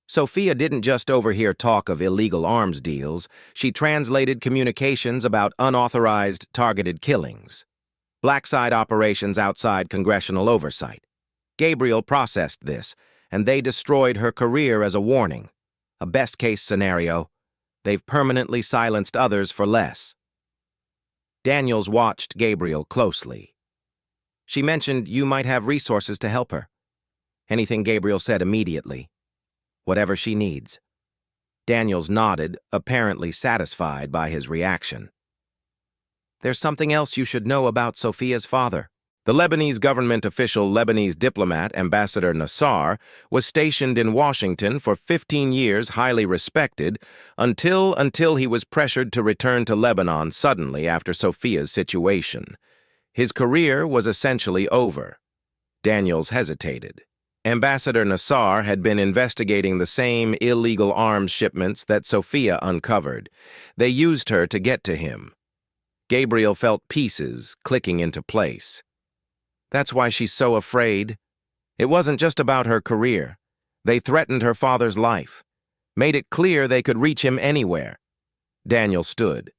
"Sophia didn't just overhear talk of illegal arms deals. She translated communications about unauthorized targeted killings. Black site operations outside congressional oversight. Gabriel processed this, and they destroyed her career as a warning. A best-case scenario. They've permanently silenced others for less. Daniels watched Gabriel closely. She mentioned you might have resources to help her. Anything Gabriel said immediately. Whatever she needs. Daniels nodded, apparently satisfied by his reaction. There's something else you should know about Sophia's father. The Lebanese government official Lebanese diplomat, Ambassador Nassar, was stationed in Washington for 15 years, highly respected, until he was pressured to return to Lebanon suddenly after Sophia's situation. His career was essentially over. Daniels hesitated. Ambassador Nassar had been investigating the same illegal arms shipments that Sophia uncovered. They used her to get to him. Gabriel felt pieces clicking into place. That's why she's so afraid. It wasn't just about her career. They threatened her father's life, made it clear they could reach him anywhere. Daniel stood.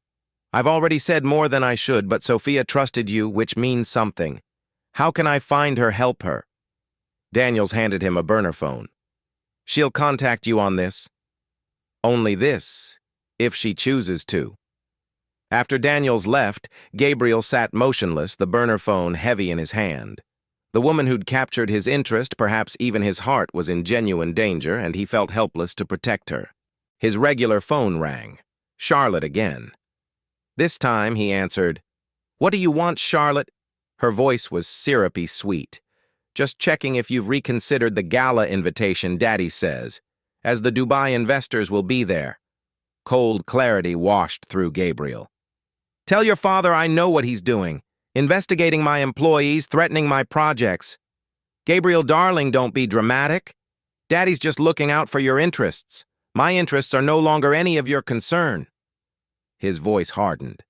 I've already said more than I should, but Sophia trusted you, which means something. How can I find her, help her? Daniels handed him a burner phone. She'll contact you on this. Only this, if she chooses to. After Daniels left, Gabriel sat motionless, the burner phone heavy in his hand. The woman who'd captured his interest, perhaps even his heart, was in genuine danger, and he felt helpless to protect her. His regular phone rang. Charlotte again. This time he answered, What do you want, Charlotte? Her voice was syrupy sweet. Just checking if you've reconsidered the gala invitation, Daddy says, as the Dubai investors will be there. Cold clarity washed through Gabriel. Tell your father I know what he's doing, investigating my employees, threatening my projects. Gabriel, darling, don't be dramatic. Daddy's just looking out for your interests. My interests are no longer any of your concern. His voice hardened.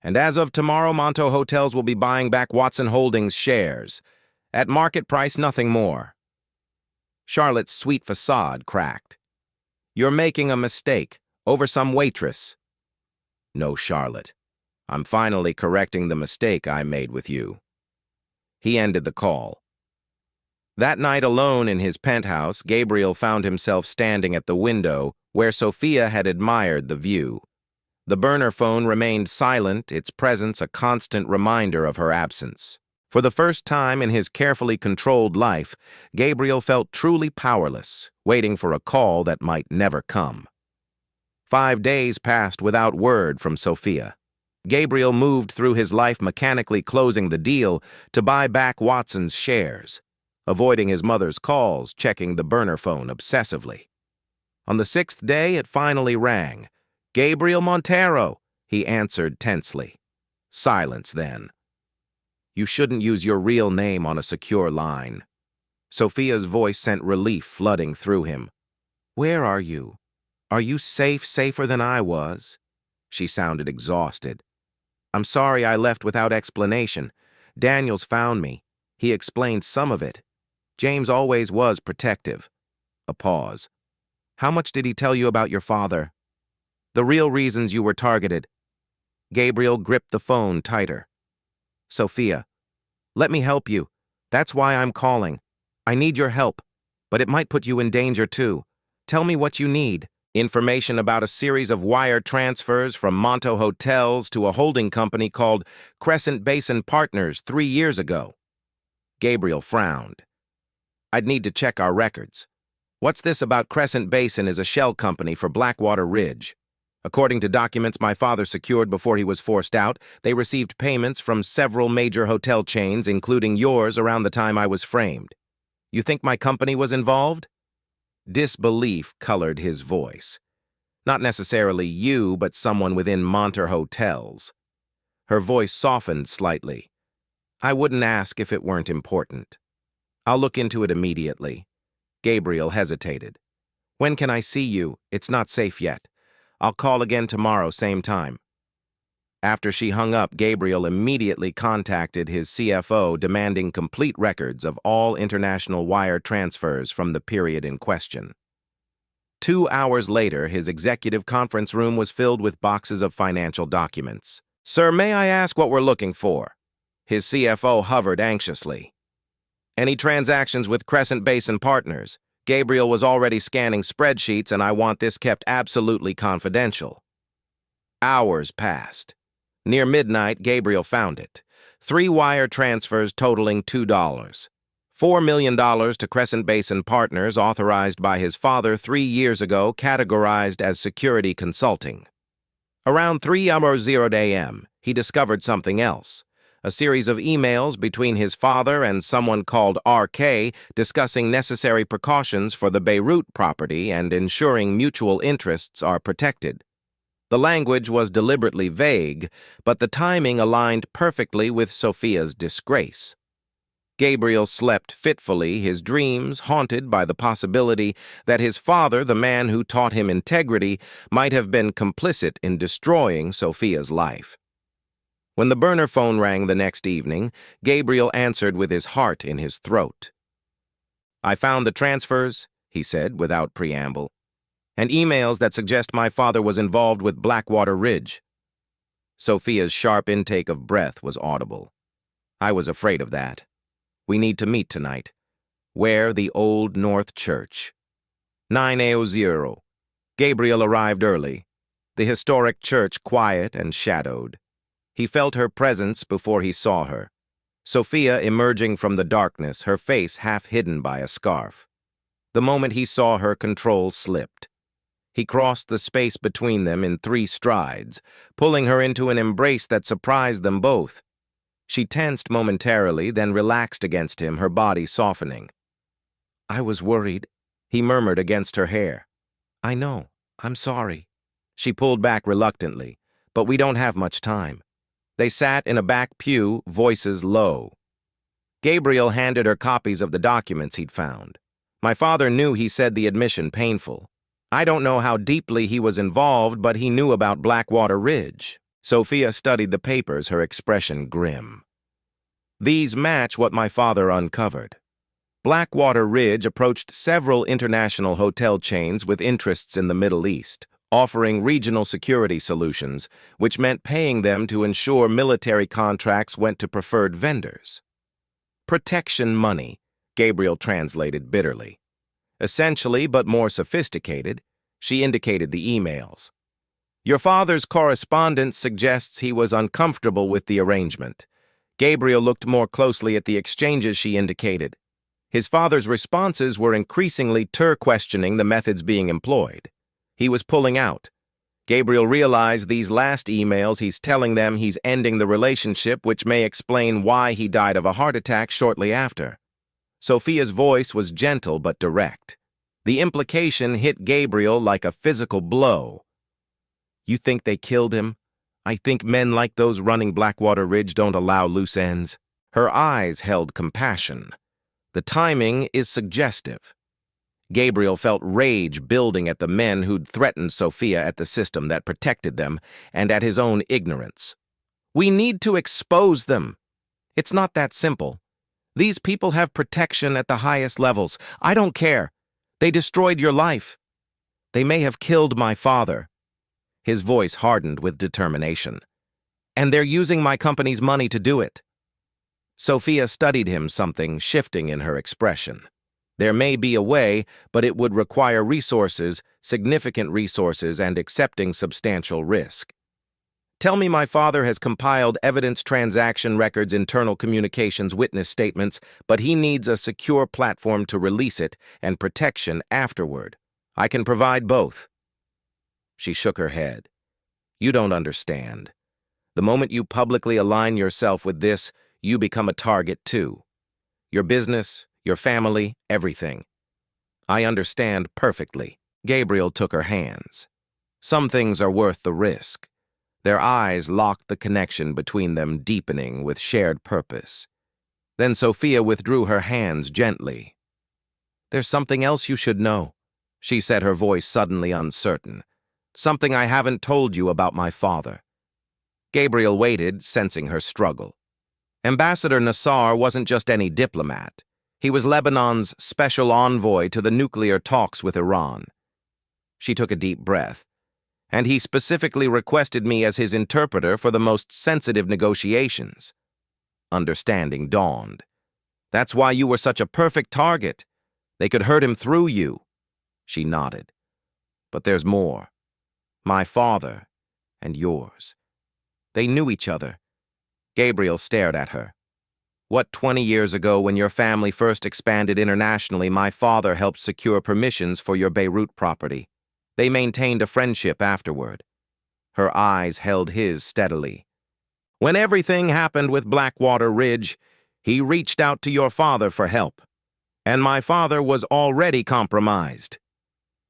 And as of tomorrow, Monto Hotels will be buying back Watson Holdings shares. At market price, nothing more. Charlotte's sweet facade cracked. You're making a mistake over some waitress. No, Charlotte. I'm finally correcting the mistake I made with you. He ended the call. That night alone in his penthouse, Gabriel found himself standing at the window where Sophia had admired the view. The burner phone remained silent, its presence a constant reminder of her absence. For the first time in his carefully controlled life, Gabriel felt truly powerless, waiting for a call that might never come. 5 days passed without word from Sophia. Gabriel moved through his life mechanically closing the deal to buy back Watson's shares, avoiding his mother's calls, checking the burner phone obsessively. On the 6th day, it finally rang. Gabriel Montero, he answered tensely. Silence then. You shouldn't use your real name on a secure line. Sophia's voice sent relief flooding through him. Where are you? Are you safe, safer than I was? She sounded exhausted. I'm sorry I left without explanation. Daniels found me. He explained some of it. James always was protective. A pause. How much did he tell you about your father? The real reasons you were targeted. Gabriel gripped the phone tighter. Sophia, let me help you. That's why I'm calling. I need your help, but it might put you in danger too. Tell me what you need. Information about a series of wire transfers from Monto Hotels to a holding company called Crescent Basin Partners 3 years ago. Gabriel frowned. I'd need to check our records. What's this about Crescent Basin is a shell company for Blackwater Ridge? According to documents my father secured before he was forced out, they received payments from several major hotel chains, including yours, around the time I was framed. You think my company was involved? Disbelief colored his voice. Not necessarily you, but someone within Monter Hotels. Her voice softened slightly. I wouldn't ask if it weren't important. I'll look into it immediately. Gabriel hesitated. When can I see you? It's not safe yet. I'll call again tomorrow, same time. After she hung up, Gabriel immediately contacted his CFO demanding complete records of all international wire transfers from the period in question. 2 hours later, his executive conference room was filled with boxes of financial documents. Sir, may I ask what we're looking for? His CFO hovered anxiously. Any transactions with Crescent Basin Partners? Gabriel was already scanning spreadsheets, and I want this kept absolutely confidential. Hours passed. Near midnight, Gabriel found it. 3 wire transfers totaling $2. $4 million to Crescent Basin Partners, authorized by his father 3 years ago, categorized as security consulting. Around 3:00 a.m., he discovered something else. A series of emails between his father and someone called RK discussing necessary precautions for the Beirut property and ensuring mutual interests are protected. The language was deliberately vague, but the timing aligned perfectly with Sophia's disgrace. Gabriel slept fitfully, his dreams haunted by the possibility that his father, the man who taught him integrity, might have been complicit in destroying Sophia's life. When the burner phone rang the next evening, Gabriel answered with his heart in his throat. "I found the transfers," he said without preamble, "and emails that suggest my father was involved with Blackwater Ridge." Sophia's sharp intake of breath was audible. "I was afraid of that. We need to meet tonight. Where? The Old North Church." 9:00. Gabriel arrived early. The historic church quiet and shadowed. He felt her presence before he saw her. Sophia emerging from the darkness, her face half hidden by a scarf. The moment he saw her, control slipped. He crossed the space between them in 3 strides, pulling her into an embrace that surprised them both. She tensed momentarily, then relaxed against him, her body softening. "I was worried," he murmured against her hair. "I know. I'm sorry." She pulled back reluctantly. "But we don't have much time." They sat in a back pew, voices low. Gabriel handed her copies of the documents he'd found. "My father knew," he said, the admission painful. "I don't know how deeply he was involved, but he knew about Blackwater Ridge." Sophia studied the papers, her expression grim. "These match what my father uncovered. Blackwater Ridge approached several international hotel chains with interests in the Middle East, offering regional security solutions, which meant paying them to ensure military contracts went to preferred vendors. Protection money," Gabriel translated bitterly. "Essentially, but more sophisticated." She indicated the emails. "Your father's correspondence suggests he was uncomfortable with the arrangement." Gabriel looked more closely at the exchanges she indicated. His father's responses were increasingly questioning the methods being employed. He was pulling out. Gabriel realized these last emails he's telling them he's ending the relationship, which may explain why he died of a heart attack shortly after. Sophia's voice was gentle but direct. The implication hit Gabriel like a physical blow. "You think they killed him? I think men like those running Blackwater Ridge don't allow loose ends." Her eyes held compassion. The timing is suggestive. Gabriel felt rage building at the men who'd threatened Sophia, at the system that protected them, and at his own ignorance. "We need to expose them. It's not that simple. These people have protection at the highest levels. I don't care. They destroyed your life. They may have killed my father." His voice hardened with determination. "And they're using my company's money to do it." Sophia studied him, something shifting in her expression. There may be a way, but it would require resources, significant resources, and accepting substantial risk. "Tell me my father has compiled evidence, transaction records, internal communications, witness statements, but he needs a secure platform to release it and protection afterward. I can provide both." She shook her head. "You don't understand. The moment you publicly align yourself with this, you become a target too. Your business, your family, everything." "I understand perfectly." Gabriel took her hands. "Some things are worth the risk." Their eyes locked, the connection between them deepening with shared purpose. Then Sophia withdrew her hands gently. "There's something else you should know," she said, her voice suddenly uncertain. "Something I haven't told you about my father." Gabriel waited, sensing her struggle. Ambassador Nassar wasn't just any diplomat. He was Lebanon's special envoy to the nuclear talks with Iran. She took a deep breath. "And he specifically requested me as his interpreter for the most sensitive negotiations." Understanding dawned. "That's why you were such a perfect target. They could hurt him through you. She nodded. But there's more. My father and yours. They knew each other. Gabriel stared at her. What, 20 years ago, when your family first expanded internationally, my father helped secure permissions for your Beirut property. They maintained a friendship afterward. Her eyes held his steadily. When everything happened with Blackwater Ridge, he reached out to your father for help. And my father was already compromised.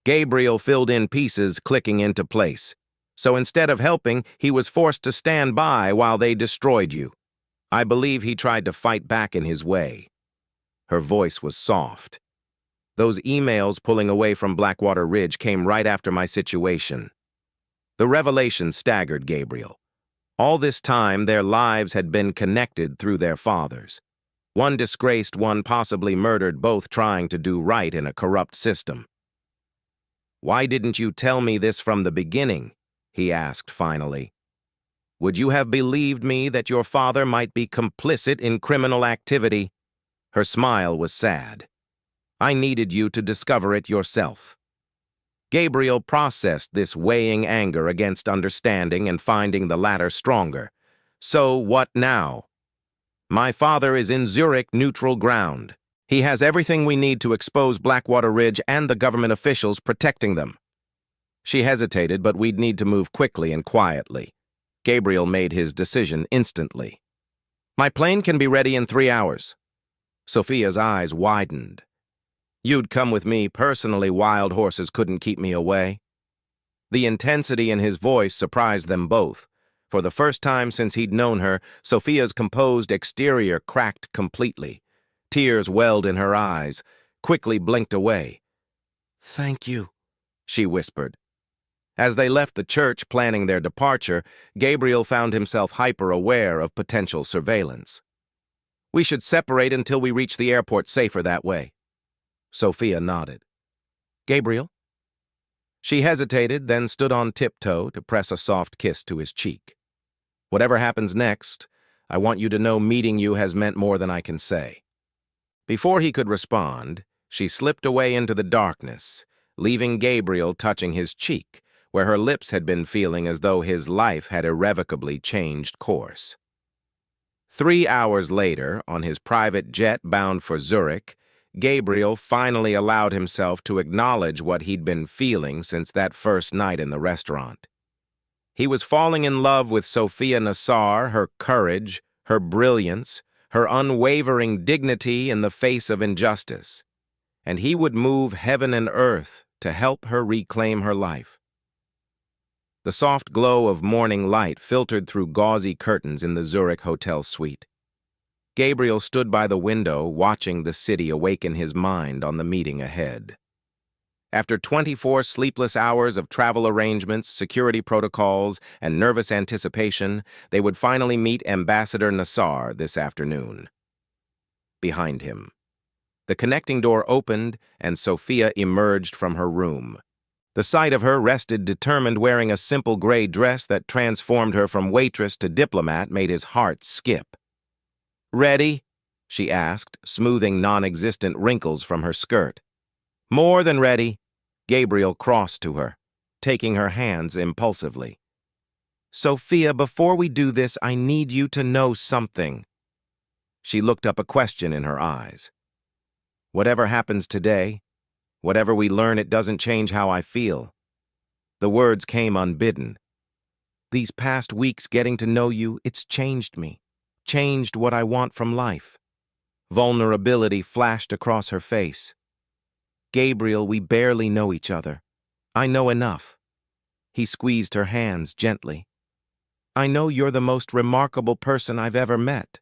Gabriel filled in pieces, clicking into place. So instead of helping, he was forced to stand by while they destroyed you. I believe he tried to fight back in his way. Her voice was soft. Those emails pulling away from Blackwater Ridge came right after my situation. The revelation staggered Gabriel. All this time, their lives had been connected through their fathers. One disgraced, one possibly murdered, both trying to do right in a corrupt system. Why didn't you tell me this from the beginning? He asked finally. Would you have believed me that your father might be complicit in criminal activity? Her smile was sad. I needed you to discover it yourself. Gabriel processed this weighing anger against understanding and finding the latter stronger. So what now? My father is in Zurich neutral ground. He has everything we need to expose Blackwater Ridge and the government officials protecting them. She hesitated, but we'd need to move quickly and quietly. Gabriel made his decision instantly. My plane can be ready in 3 hours. Sophia's eyes widened. You'd come with me personally. Wild horses couldn't keep me away. The intensity in his voice surprised them both. For the first time since he'd known her, Sophia's composed exterior cracked completely. Tears welled in her eyes, quickly blinked away. Thank you, she whispered. As they left the church planning their departure, Gabriel found himself hyper-aware of potential surveillance. We should separate until we reach the airport safer that way. Sophia nodded. Gabriel? She hesitated, then stood on tiptoe to press a soft kiss to his cheek. Whatever happens next, I want you to know meeting you has meant more than I can say. Before he could respond, she slipped away into the darkness, leaving Gabriel touching his cheek, where her lips had been feeling as though his life had irrevocably changed course. 3 hours later, on his private jet bound for Zurich, Gabriel finally allowed himself to acknowledge what he'd been feeling since that first night in the restaurant. He was falling in love with Sophia Nassar, her courage, her brilliance, her unwavering dignity in the face of injustice, and he would move heaven and earth to help her reclaim her life. The soft glow of morning light filtered through gauzy curtains in the Zurich hotel suite. Gabriel stood by the window, watching the city awaken his mind on the meeting ahead. After 24 sleepless hours of travel arrangements, security protocols, and nervous anticipation, they would finally meet Ambassador Nassar this afternoon. Behind him, the connecting door opened and Sophia emerged from her room. The sight of her rested determined, wearing a simple gray dress that transformed her from waitress to diplomat made his heart skip. Ready? She asked, smoothing non-existent wrinkles from her skirt. More than ready. Gabriel crossed to her, taking her hands impulsively. Sophia, before we do this, I need you to know something. She looked up, a question in her eyes. Whatever happens today, whatever we learn, it doesn't change how I feel. The words came unbidden. These past weeks getting to know you, it's changed me. Changed what I want from life. Vulnerability flashed across her face. Gabriel, we barely know each other. I know enough. He squeezed her hands gently. I know you're the most remarkable person I've ever met.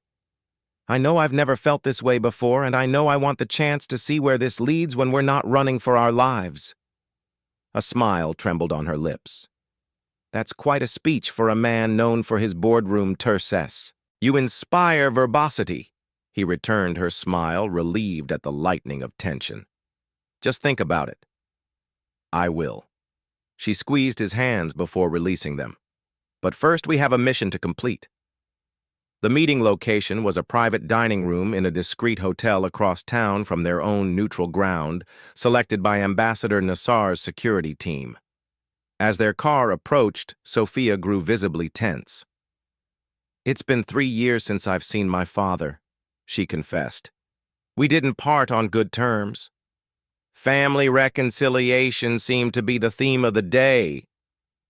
I know I've never felt this way before, and I know I want the chance to see where this leads when we're not running for our lives. A smile trembled on her lips. That's quite a speech for a man known for his boardroom terseness. You inspire verbosity. He returned her smile, relieved at the lightening of tension. Just think about it. I will. She squeezed his hands before releasing them. But first we have a mission to complete. The meeting location was a private dining room in a discreet hotel across town from their own neutral ground, selected by Ambassador Nassar's security team. As their car approached, Sophia grew visibly tense. "It's been 3 years since I've seen my father," she confessed. "We didn't part on good terms." "Family reconciliation seemed to be the theme of the day,"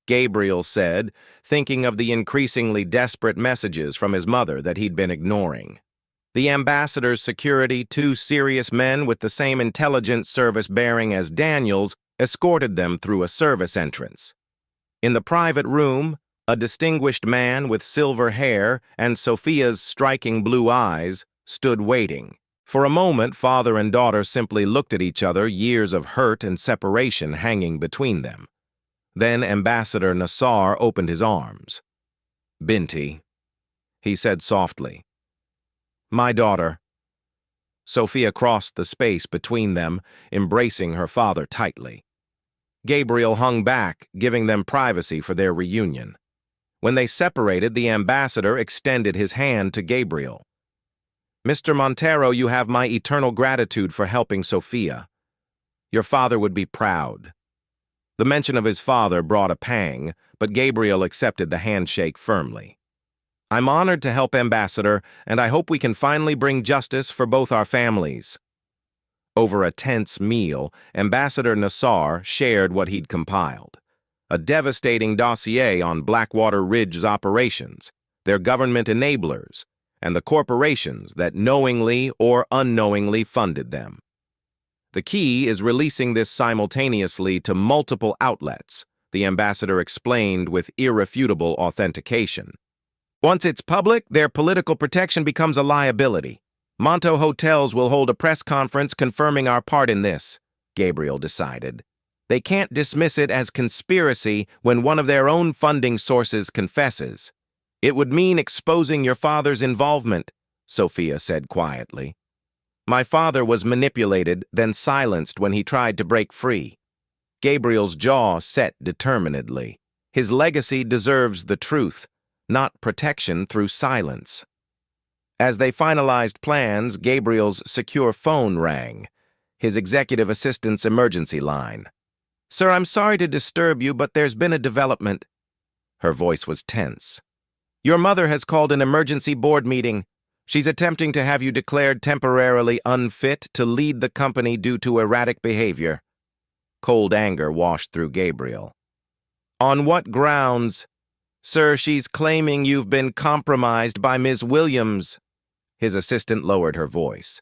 Gabriel said, thinking of the increasingly desperate messages from his mother that he'd been ignoring. The ambassador's security, 2 serious men with the same intelligence service bearing as Daniel's, escorted them through a service entrance. In the private room, a distinguished man with silver hair and Sophia's striking blue eyes stood waiting. For a moment, father and daughter simply looked at each other, years of hurt and separation hanging between them. Then Ambassador Nassar opened his arms. "Binti," he said softly. "My daughter." Sophia crossed the space between them, embracing her father tightly. Gabriel hung back, giving them privacy for their reunion. When they separated, the ambassador extended his hand to Gabriel. "Mr. Montero, you have my eternal gratitude for helping Sophia. Your father would be proud." The mention of his father brought a pang, but Gabriel accepted the handshake firmly. "I'm honored to help, Ambassador, and I hope we can finally bring justice for both our families." Over a tense meal, Ambassador Nassar shared what he'd compiled. A devastating dossier on Blackwater Ridge's operations, their government enablers, and the corporations that knowingly or unknowingly funded them. "The key is releasing this simultaneously to multiple outlets," the ambassador explained with irrefutable authentication. "Once it's public, their political protection becomes a liability. Monto Hotels will hold a press conference confirming our part in this," Gabriel decided. "They can't dismiss it as conspiracy when one of their own funding sources confesses." "It would mean exposing your father's involvement," Sophia said quietly. "My father was manipulated, then silenced when he tried to break free." Gabriel's jaw set determinedly. His legacy deserves the truth, not protection through silence. As they finalized plans, Gabriel's secure phone rang, his executive assistant's emergency line. "Sir, I'm sorry to disturb you, but there's been a development." Her voice was tense. "Your mother has called an emergency board meeting. She's attempting to have you declared temporarily unfit to lead the company due to erratic behavior." Cold anger washed through Gabriel. "On what grounds?" "Sir, she's claiming you've been compromised by Ms. Williams." His assistant lowered her voice.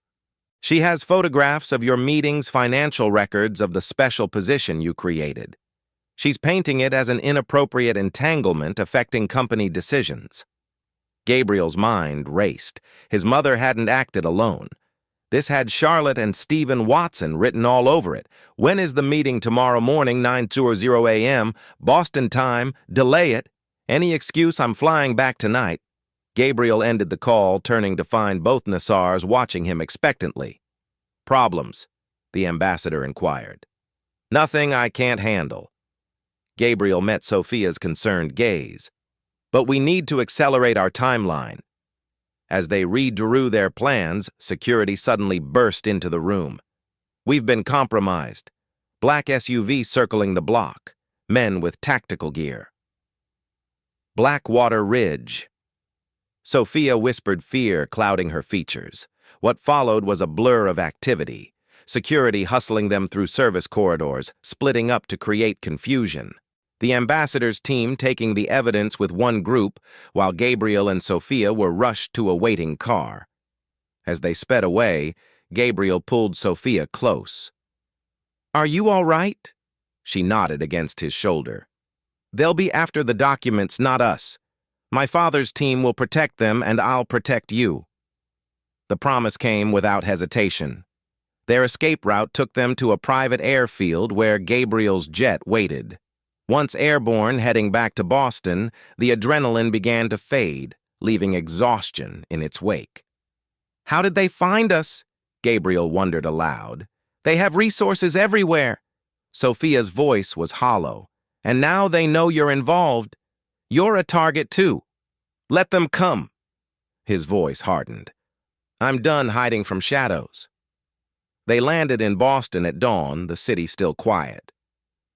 "She has photographs of your meeting's financial records of the special position you created. She's painting it as an inappropriate entanglement affecting company decisions." Gabriel's mind raced. His mother hadn't acted alone. This had Charlotte and Stephen Watson written all over it. "When is the meeting tomorrow morning, 9:20 a.m., Boston time? Delay it. Any excuse, I'm flying back tonight." Gabriel ended the call, turning to find both Nassars watching him expectantly. "Problems?" the ambassador inquired. "Nothing I can't handle." Gabriel met Sophia's concerned gaze. "But we need to accelerate our timeline." As they redrew their plans, security suddenly burst into the room. "We've been compromised." Black SUV circling the block. Men with tactical gear. Blackwater Ridge. Sophia whispered, fear clouding her features. What followed was a blur of activity. Security hustling them through service corridors, splitting up to create confusion. The ambassador's team taking the evidence with one group, while Gabriel and Sophia were rushed to a waiting car. As they sped away, Gabriel pulled Sophia close. "Are you all right?" She nodded against his shoulder. "They'll be after the documents, not us. My father's team will protect them, and I'll protect you." The promise came without hesitation. Their escape route took them to a private airfield where Gabriel's jet waited. Once airborne, heading back to Boston, the adrenaline began to fade, leaving exhaustion in its wake. "How did they find us?" Gabriel wondered aloud. "They have resources everywhere." Sophia's voice was hollow. "And now they know you're involved. You're a target too. Let them come." His voice hardened. I'm done hiding from shadows. They landed in Boston at dawn, the city still quiet.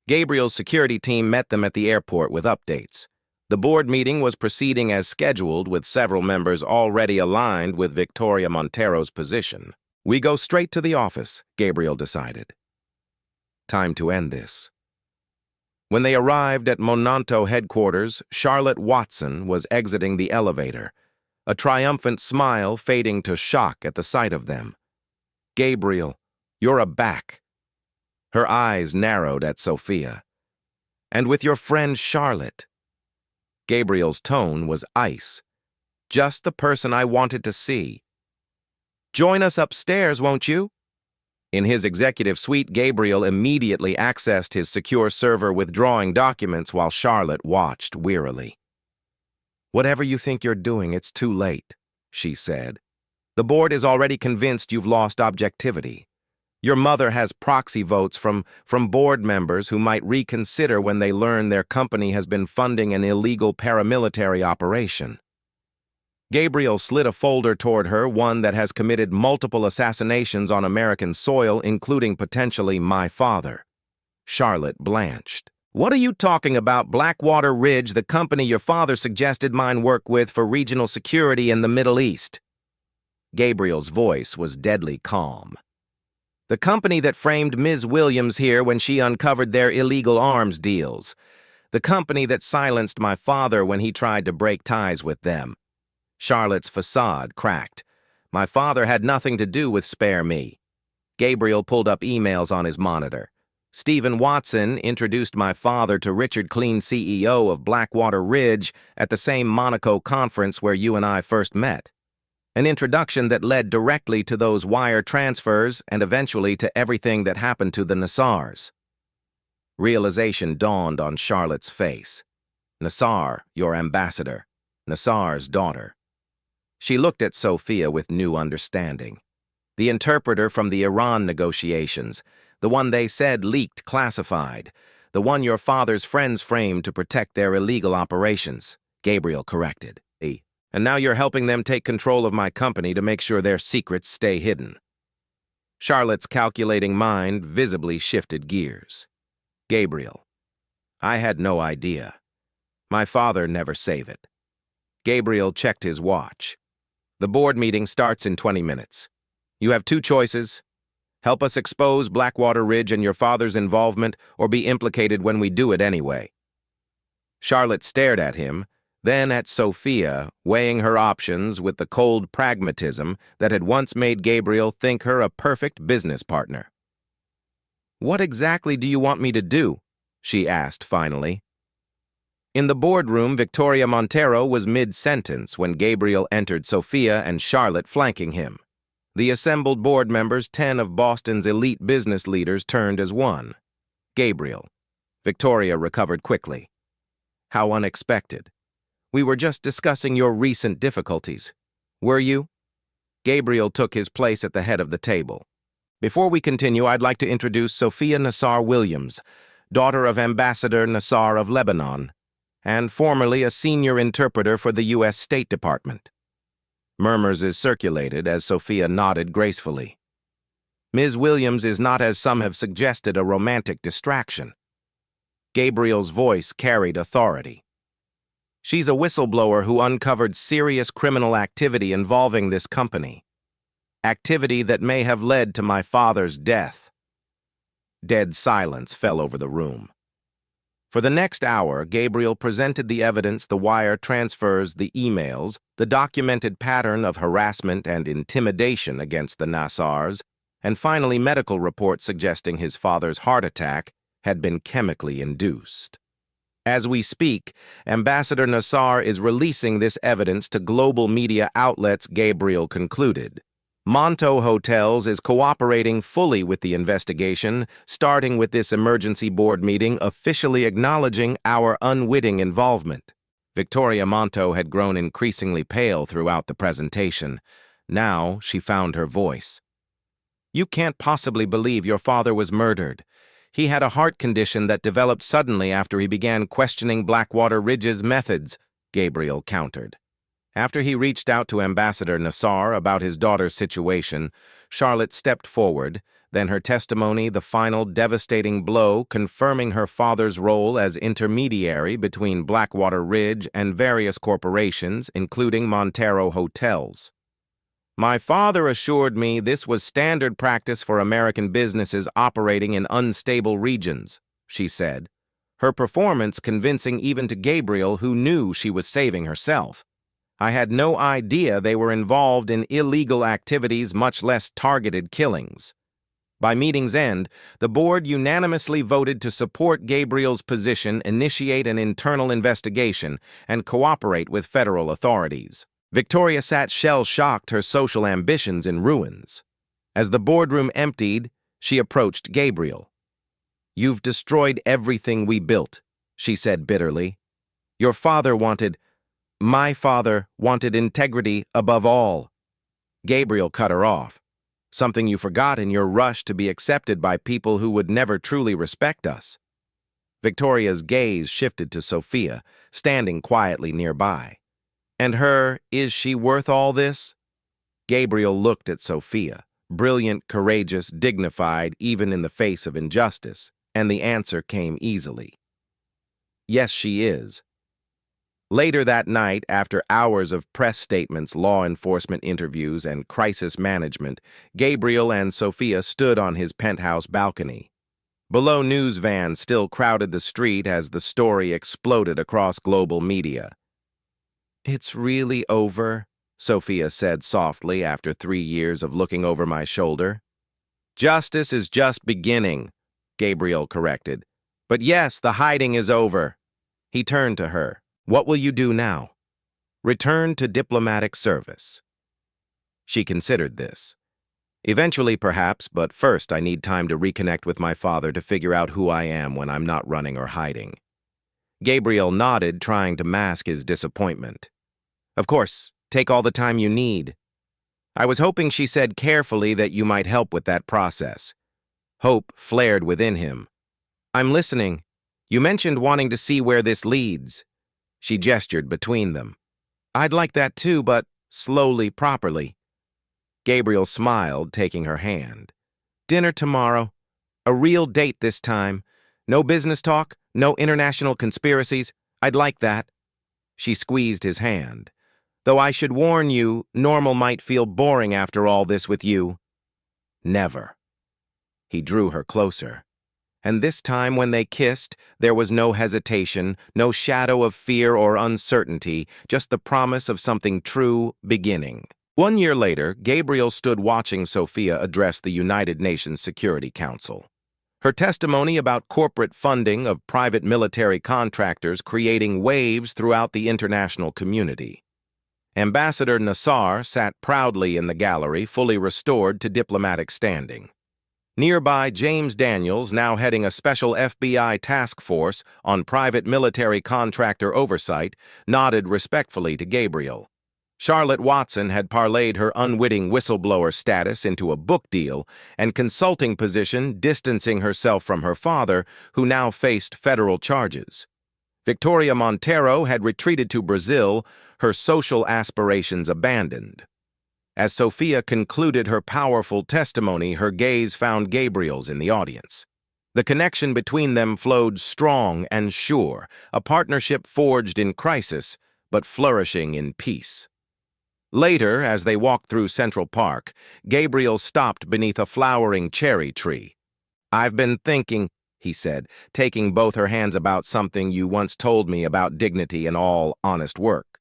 Gabriel's security team met them at the airport with updates. The board meeting was proceeding as scheduled, with several members already aligned with Victoria Montero's position. We go straight to the office, Gabriel decided. Time to end this. When they arrived at Monanto headquarters, Charlotte Watson was exiting the elevator, a triumphant smile fading to shock at the sight of them. Gabriel, you're back. Her eyes narrowed at Sophia. And with your friend Charlotte. Gabriel's tone was ice. Just the person I wanted to see. Join us upstairs, won't you? In his executive suite, Gabriel immediately accessed his secure server withdrawing documents while Charlotte watched wearily. Whatever you think you're doing, it's too late, she said. The board is already convinced you've lost objectivity. Your mother has proxy votes from board members who might reconsider when they learn their company has been funding an illegal paramilitary operation. Gabriel slid a folder toward her, one that has committed multiple assassinations on American soil, including potentially my father. Charlotte blanched. What are you talking about? Blackwater Ridge, the company your father suggested mine work with for regional security in the Middle East. Gabriel's voice was deadly calm. The company that framed Ms. Williams here when she uncovered their illegal arms deals. The company that silenced my father when he tried to break ties with them. Charlotte's facade cracked. My father had nothing to do with Spare Me. Gabriel pulled up emails on his monitor. Stephen Watson introduced my father to Richard Clean, CEO of Blackwater Ridge, at the same Monaco conference where you and I first met. An introduction that led directly to those wire transfers and eventually to everything that happened to the Nassars. Realization dawned on Charlotte's face. Nassar, your ambassador. Nassar's daughter. She looked at Sophia with new understanding. The interpreter from the Iran negotiations, the one they said leaked classified, the one your father's friends framed to protect their illegal operations, Gabriel corrected. And now you're helping them take control of my company to make sure their secrets stay hidden. Charlotte's calculating mind visibly shifted gears. Gabriel. I had no idea. My father never save it. Gabriel checked his watch. The board meeting starts in 20 minutes. You have two choices. Help us expose Blackwater Ridge and your father's involvement, or be implicated when we do it anyway. Charlotte stared at him, then at Sophia, weighing her options with the cold pragmatism that had once made Gabriel think her a perfect business partner. What exactly do you want me to do? She asked finally. In the boardroom, Victoria Montero was mid-sentence when Gabriel entered, Sophia and Charlotte flanking him. The assembled board members, 10 of Boston's elite business leaders, turned as one. Gabriel. Victoria recovered quickly. How unexpected. We were just discussing your recent difficulties. Were you? Gabriel took his place at the head of the table. Before we continue, I'd like to introduce Sophia Nassar Williams, daughter of Ambassador Nassar of Lebanon, and formerly a senior interpreter for the U.S. State Department. Murmurs is circulated as Sophia nodded gracefully. Ms. Williams is not, as some have suggested, a romantic distraction. Gabriel's voice carried authority. She's a whistleblower who uncovered serious criminal activity involving this company. Activity that may have led to my father's death. Dead silence fell over the room. For the next hour, Gabriel presented the evidence, the wire transfers, the emails, the documented pattern of harassment and intimidation against the Nassars, and finally medical reports suggesting his father's heart attack had been chemically induced. As we speak, Ambassador Nassar is releasing this evidence to global media outlets, Gabriel concluded. Monto Hotels is cooperating fully with the investigation, starting with this emergency board meeting officially acknowledging our unwitting involvement. Victoria Monto had grown increasingly pale throughout the presentation. Now she found her voice. You can't possibly believe your father was murdered. He had a heart condition that developed suddenly after he began questioning Blackwater Ridge's methods, Gabriel countered. After he reached out to Ambassador Nassar about his daughter's situation, Charlotte stepped forward, then her testimony the final devastating blow confirming her father's role as intermediary between Blackwater Ridge and various corporations, including Montero Hotels. My father assured me this was standard practice for American businesses operating in unstable regions, she said, her performance convincing even to Gabriel, who knew she was saving herself. I had no idea they were involved in illegal activities, much less targeted killings. By meeting's end, the board unanimously voted to support Gabriel's position, initiate an internal investigation, and cooperate with federal authorities. Victoria sat shell-shocked, her social ambitions in ruins. As the boardroom emptied, she approached Gabriel. "You've destroyed everything we built," she said bitterly. My father wanted integrity above all." Gabriel cut her off. "Something you forgot in your rush to be accepted by people who would never truly respect us." Victoria's gaze shifted to Sophia, standing quietly nearby. Is she worth all this?" Gabriel looked at Sophia, brilliant, courageous, dignified, even in the face of injustice, and the answer came easily. "Yes, she is." Later that night, after hours of press statements, law enforcement interviews, and crisis management, Gabriel and Sophia stood on his penthouse balcony. Below, news vans still crowded the street as the story exploded across global media. "It's really over," Sophia said softly after 3 years of looking over my shoulder. "Justice is just beginning," Gabriel corrected. "But yes, the hiding is over." He turned to her. "What will you do now?" "Return to diplomatic service." She considered this. "Eventually, perhaps, but first I need time to reconnect with my father to figure out who I am when I'm not running or hiding." Gabriel nodded, trying to mask his disappointment. "Of course, take all the time you need." "I was hoping," she said carefully, "that you might help with that process." Hope flared within him. "I'm listening. You mentioned wanting to see where this leads." She gestured between them. "I'd like that too, but slowly, properly." Gabriel smiled, taking her hand. "Dinner tomorrow. A real date this time. No business talk, no international conspiracies. I'd like that." She squeezed his hand. "Though I should warn you, normal might feel boring after all this with you." "Never." He drew her closer. And this time when they kissed, there was no hesitation, no shadow of fear or uncertainty, just the promise of something true beginning. 1 year later, Gabriel stood watching Sophia address the United Nations Security Council. Her testimony about corporate funding of private military contractors creating waves throughout the international community. Ambassador Nassar sat proudly in the gallery, fully restored to diplomatic standing. Nearby, James Daniels, now heading a special FBI task force on private military contractor oversight, nodded respectfully to Gabriel. Charlotte Watson had parlayed her unwitting whistleblower status into a book deal and consulting position, distancing herself from her father, who now faced federal charges. Victoria Montero had retreated to Brazil, her social aspirations abandoned. As Sophia concluded her powerful testimony, her gaze found Gabriel's in the audience. The connection between them flowed strong and sure, a partnership forged in crisis, but flourishing in peace. Later, as they walked through Central Park, Gabriel stopped beneath a flowering cherry tree. "I've been thinking," he said, taking both her hands, "about something you once told me about dignity and all honest work."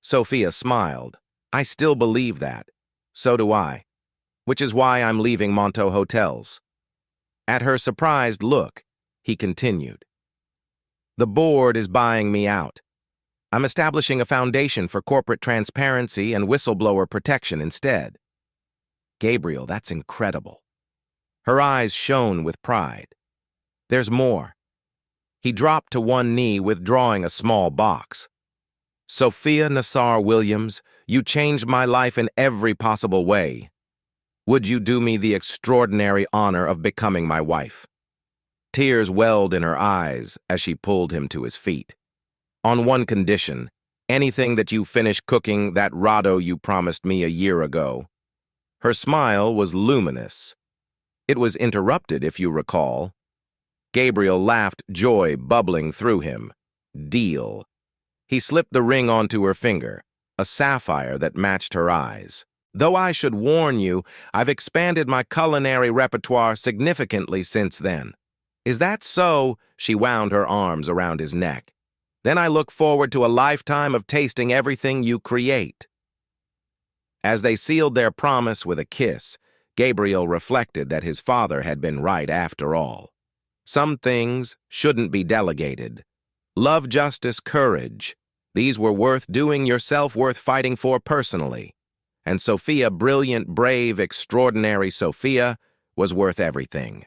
Sophia smiled. "I still believe that. So do I. Which is why I'm leaving Monto Hotels." At her surprised look, he continued. "The board is buying me out. I'm establishing a foundation for corporate transparency and whistleblower protection instead." "Gabriel, that's incredible." Her eyes shone with pride. "There's more." He dropped to one knee, withdrawing a small box. "Sophia Nassar Williams, you changed my life in every possible way. Would you do me the extraordinary honor of becoming my wife?" Tears welled in her eyes as she pulled him to his feet. "On one condition," Anything that you finish cooking that rado you promised me a year ago. Her smile was luminous. It was interrupted, if you recall. Gabriel laughed, joy bubbling through him. Deal. He slipped the ring onto her finger, a sapphire that matched her eyes. Though I should warn you, I've expanded my culinary repertoire significantly since then. Is that so? She wound her arms around his neck. Then I look forward to a lifetime of tasting everything you create. As they sealed their promise with a kiss, Gabriel reflected that his father had been right after all. Some things shouldn't be delegated. Love, justice, courage. These were worth doing yourself, worth fighting for personally. And Sophia, brilliant, brave, extraordinary Sophia, was worth everything.